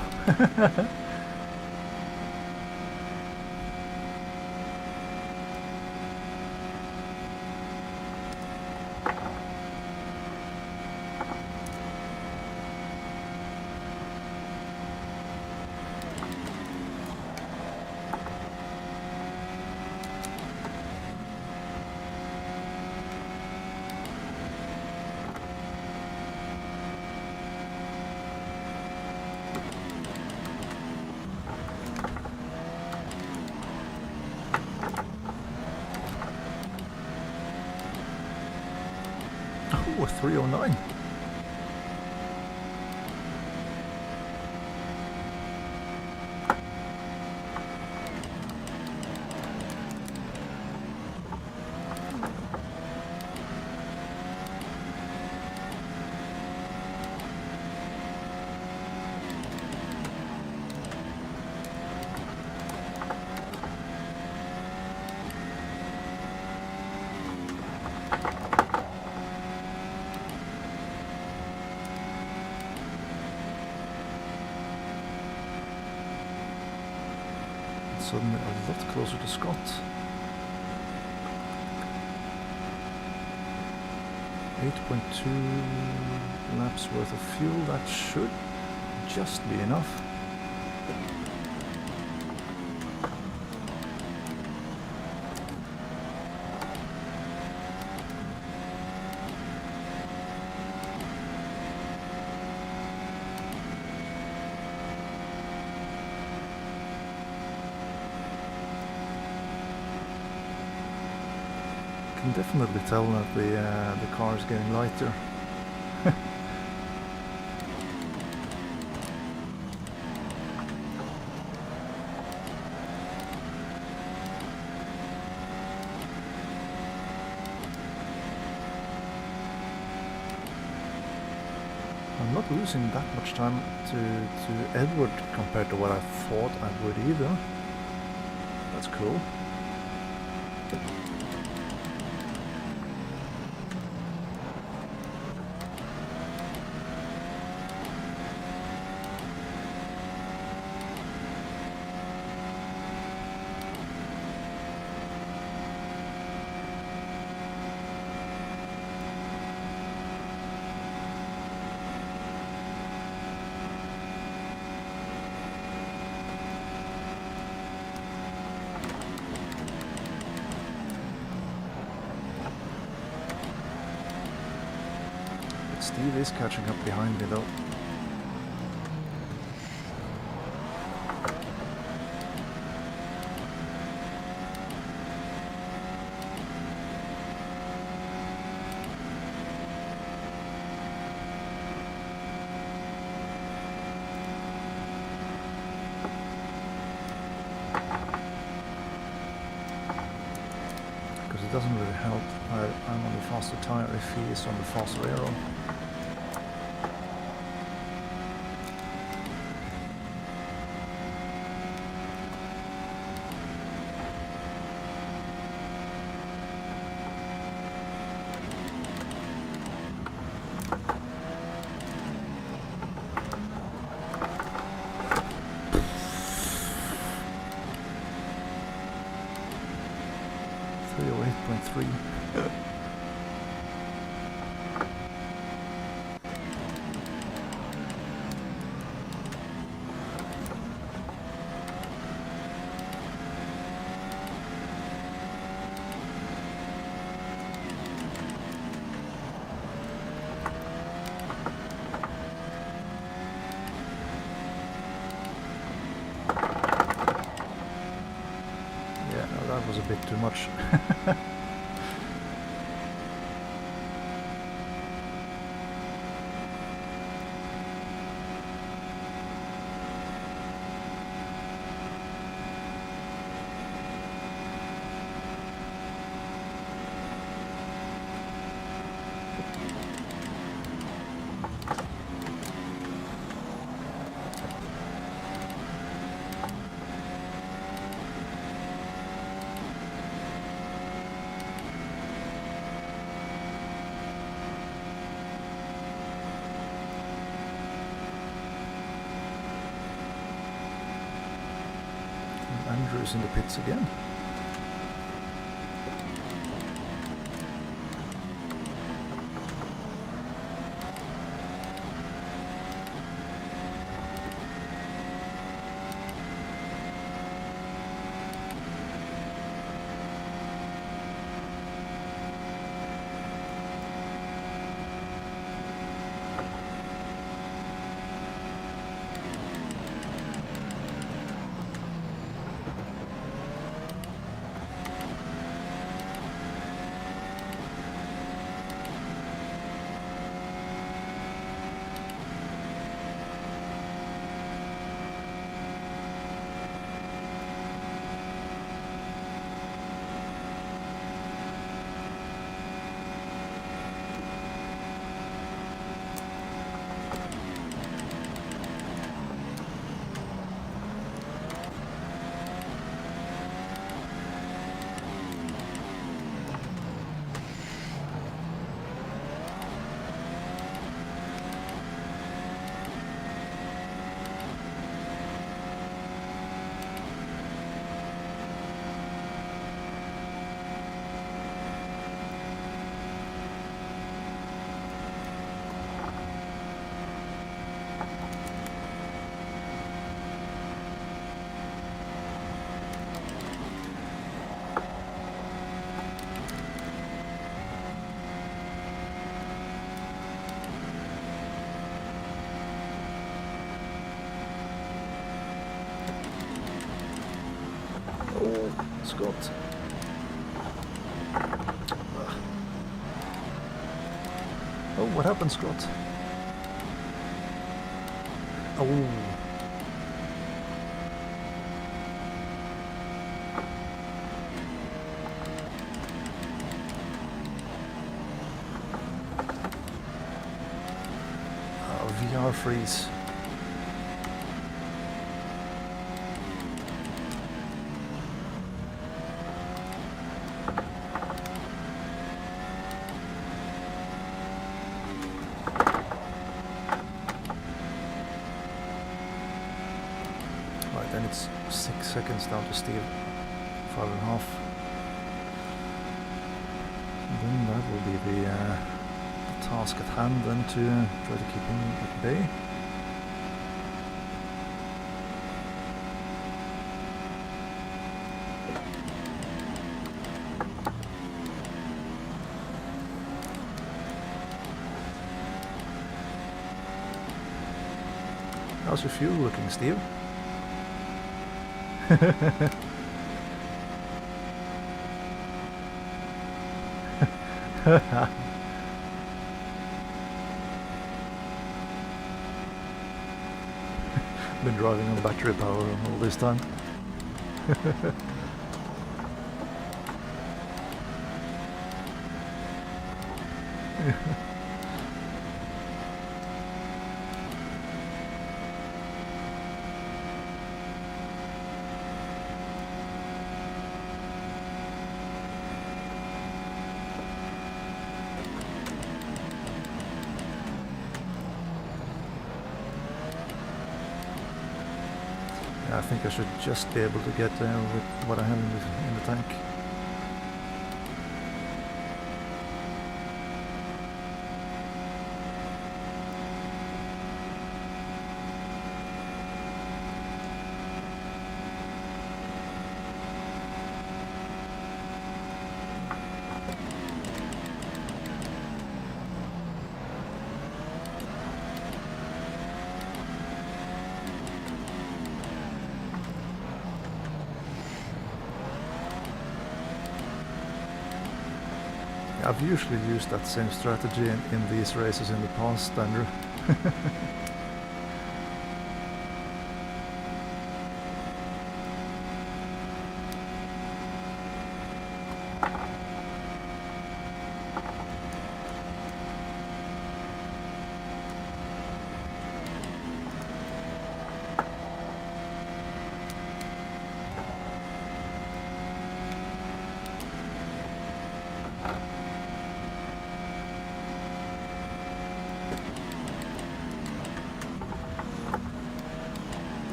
Oh, 309. Suddenly a lot closer to Scott. 8.2 laps worth of fuel, that should just be enough. can definitely tell that the car is getting lighter. I'm not losing that much time to Edward compared to what I thought I would either. That's cool. Steve is catching up behind me though. Because it doesn't really help. I'm on the faster tire if he is on the faster aero. That was a bit too much. Andrew's in the pits again. Scott. What happened, Scott? Oh. VR freeze. Right, then it's 6 seconds down to Steve. 5.5. Then that will be the task at hand then to try to keep him at bay. How's your fuel looking, Steve? Been driving on battery power all this time. I think I should just be able to get there with what I have in the tank. I've usually used that same strategy in these races in the past, Andrew.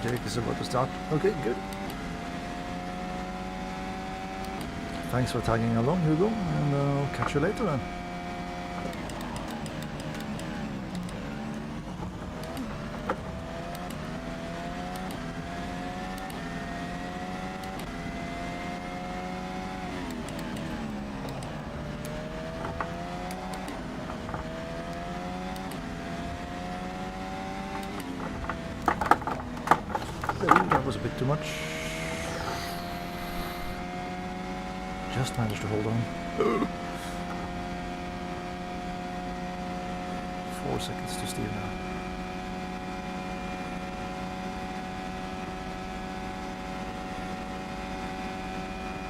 Jake is about to start. Okay, good. Thanks for tagging along, Hugo, and I'll catch you later then. That was a bit too much. Just managed to hold on. 4 seconds to Steve now.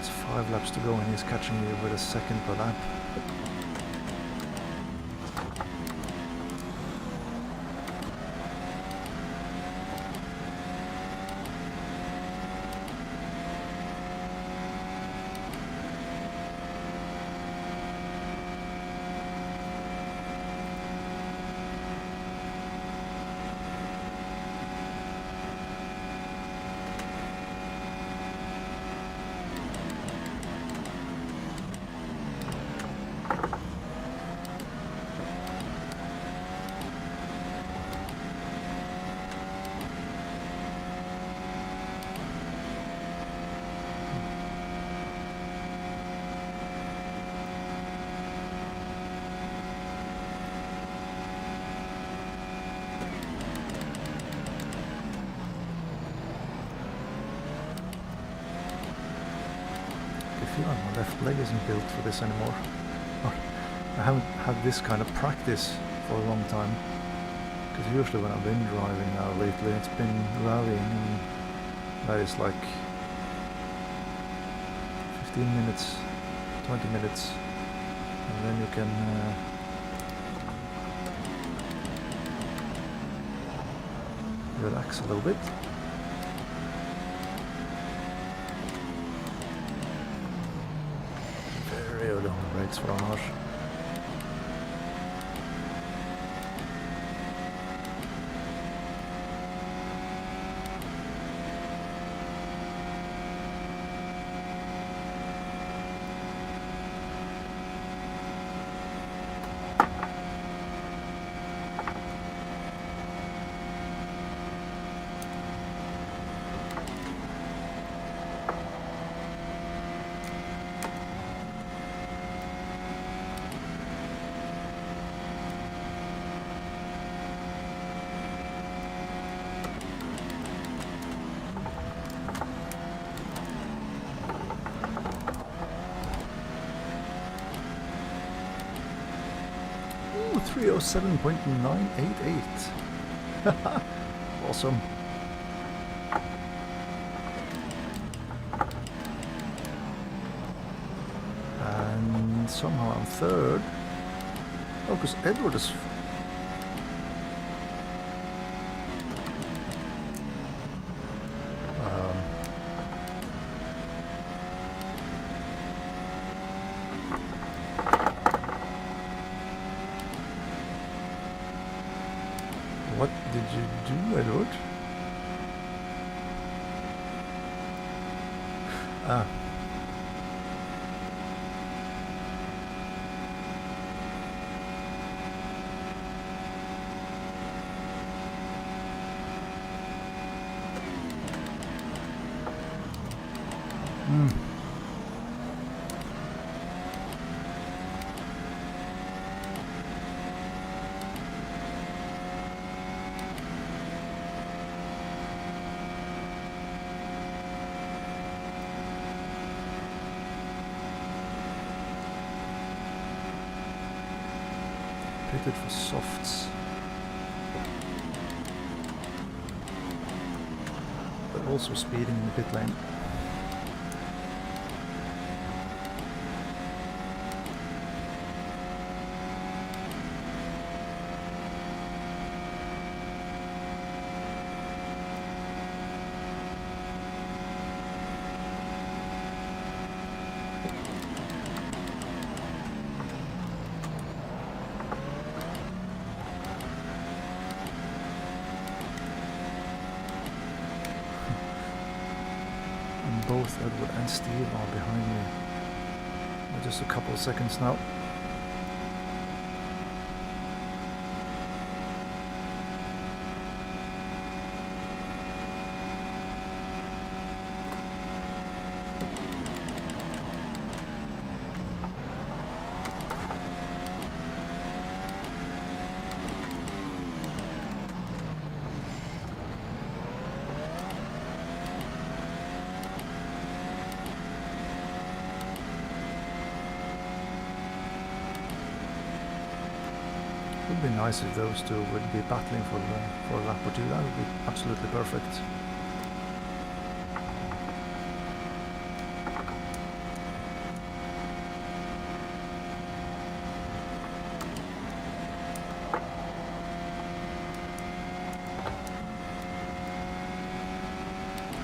It's 5 laps to go and he's catching me with a second per lap. feel like my left leg isn't built for this anymore. I haven't had this kind of practice for a long time. Because usually when I've been driving now lately, it's been rallying, and that is like 15 minutes, 20 minutes, and then you can relax a little bit. Very early on the brakes for Anars. Ooh, 307.988. Awesome. And somehow I'm third. Oh, because Edward is... What did you do, Edward? Ah. Pitted for softs, but also speeding in the pit lane. Both Edward and Steve are behind me. Just a couple of seconds now. It would be nice if those two would be battling for a lap or two. That would be absolutely perfect.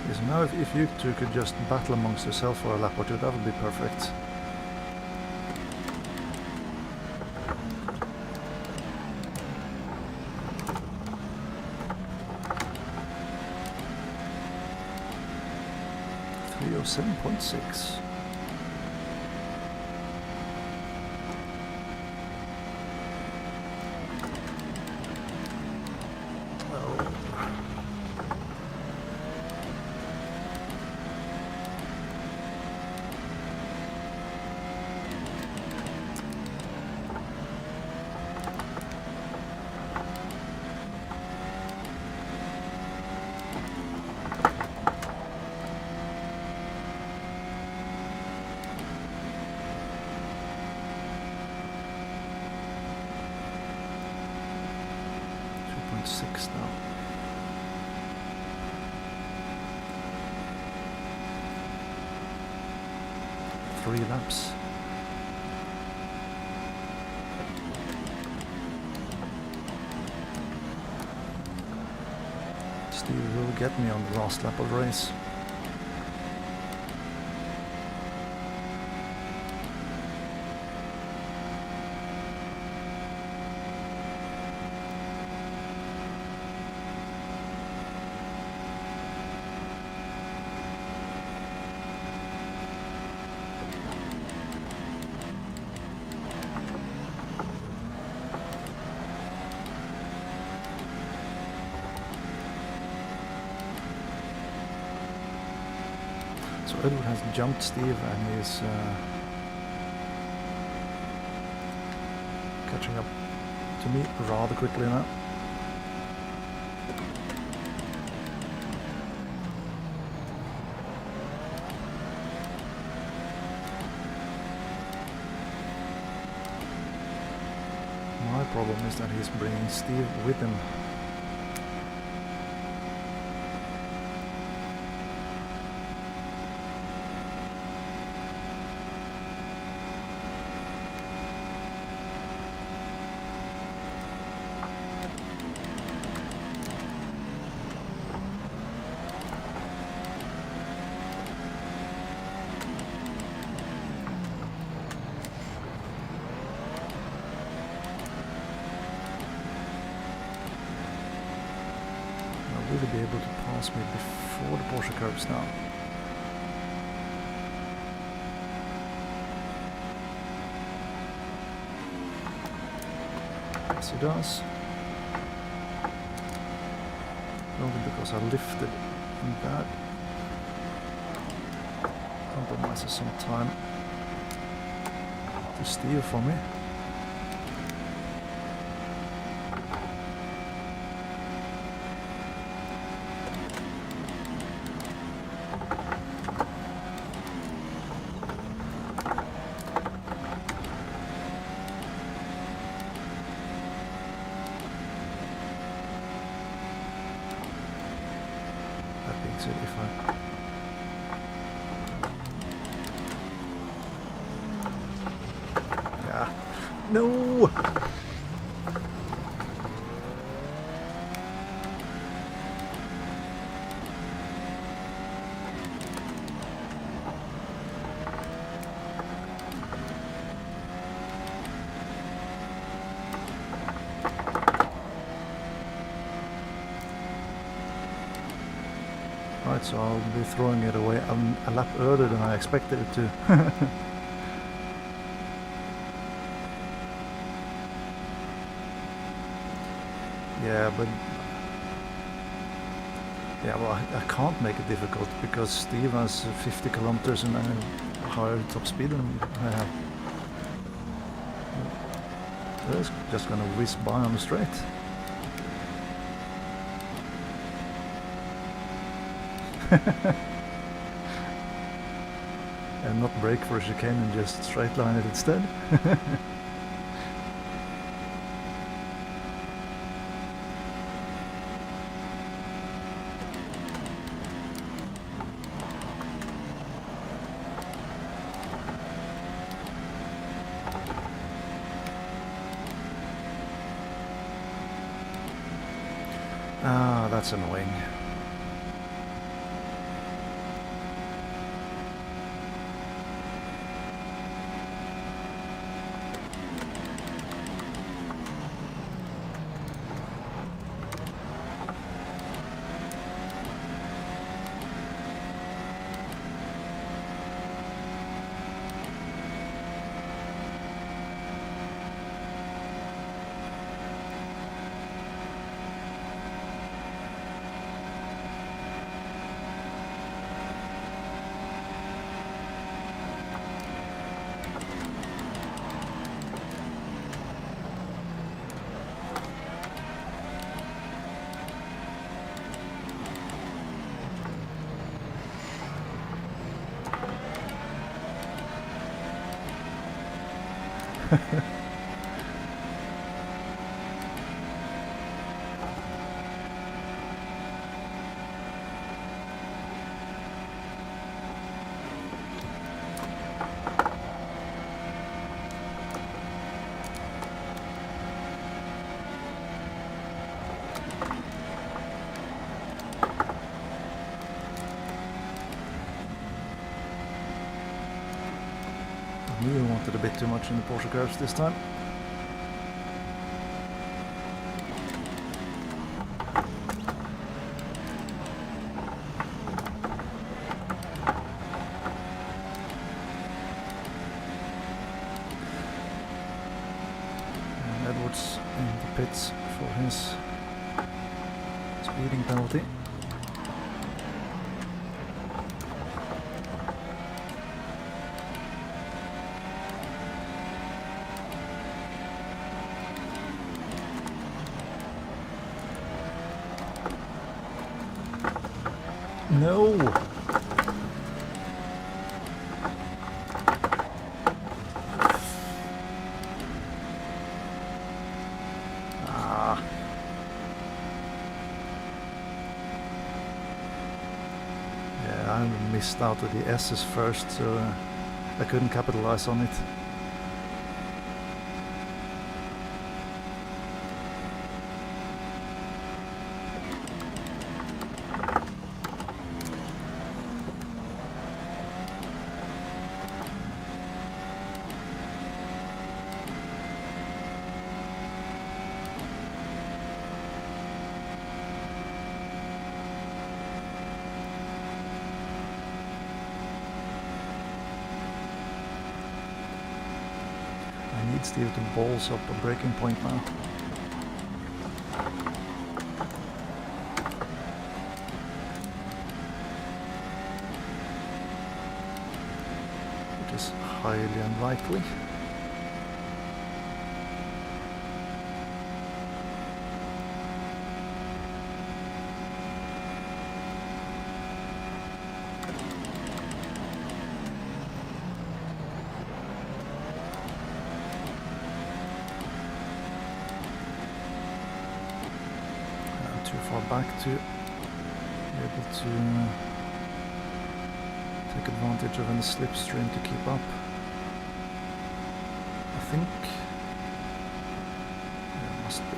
Yes, now if you two could just battle amongst yourselves for a lap or two, that would be perfect. Oh, 7.6. 1.6 now. Three laps. Steve will get me on the last lap of the race. So Edward has jumped Steve and he's catching up to me rather quickly now. My problem is that he's bringing Steve with him. Will be able to pass me before the Porsche curves now. Yes, he does. Only because I lifted and that compromises some time to steer for me. If I yeah, no. Right, so I'll be throwing it away a lap earlier than I expected it to. Yeah, but yeah, well, I can't make it difficult because Steve has 50 kilometers and a higher top speed than I have. It's just gonna whiz by on the straight. And not brake for a chicane and just straight line it instead. Ah, that's annoying. me who wanted a bit too much in the Porsche curves this time. And Edwards in the pits for his speeding penalty. No! Ah. Yeah, I missed out with the S's first, so I couldn't capitalize on it. Steve to balls up a breaking point now. Which is highly unlikely. Back to be able to take advantage of any slipstream to keep up. I think there must be.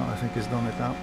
I think he's done it now.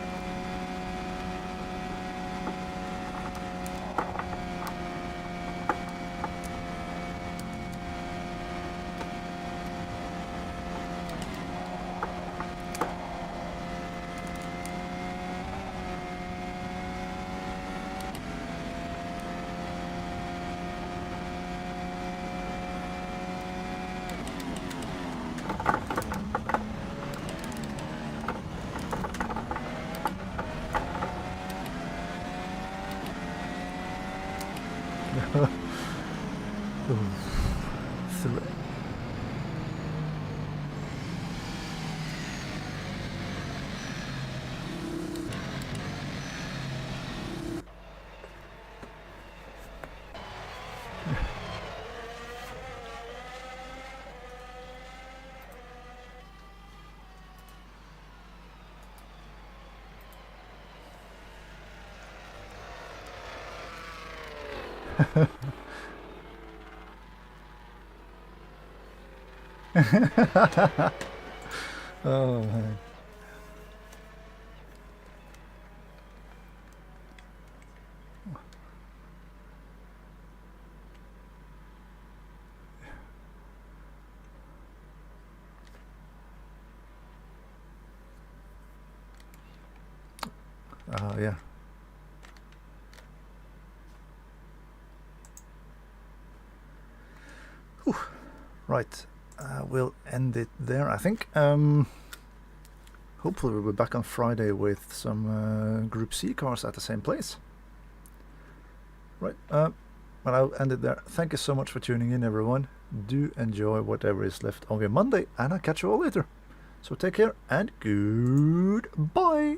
Oh man. Yeah. Whew. Right. We'll end it there, I think. Hopefully we'll be back on Friday with some Group C cars at the same place. Right. Well, I'll end it there. Thank you so much for tuning in, everyone. Do enjoy whatever is left of your Monday, and I'll catch you all later. So take care and goodbye.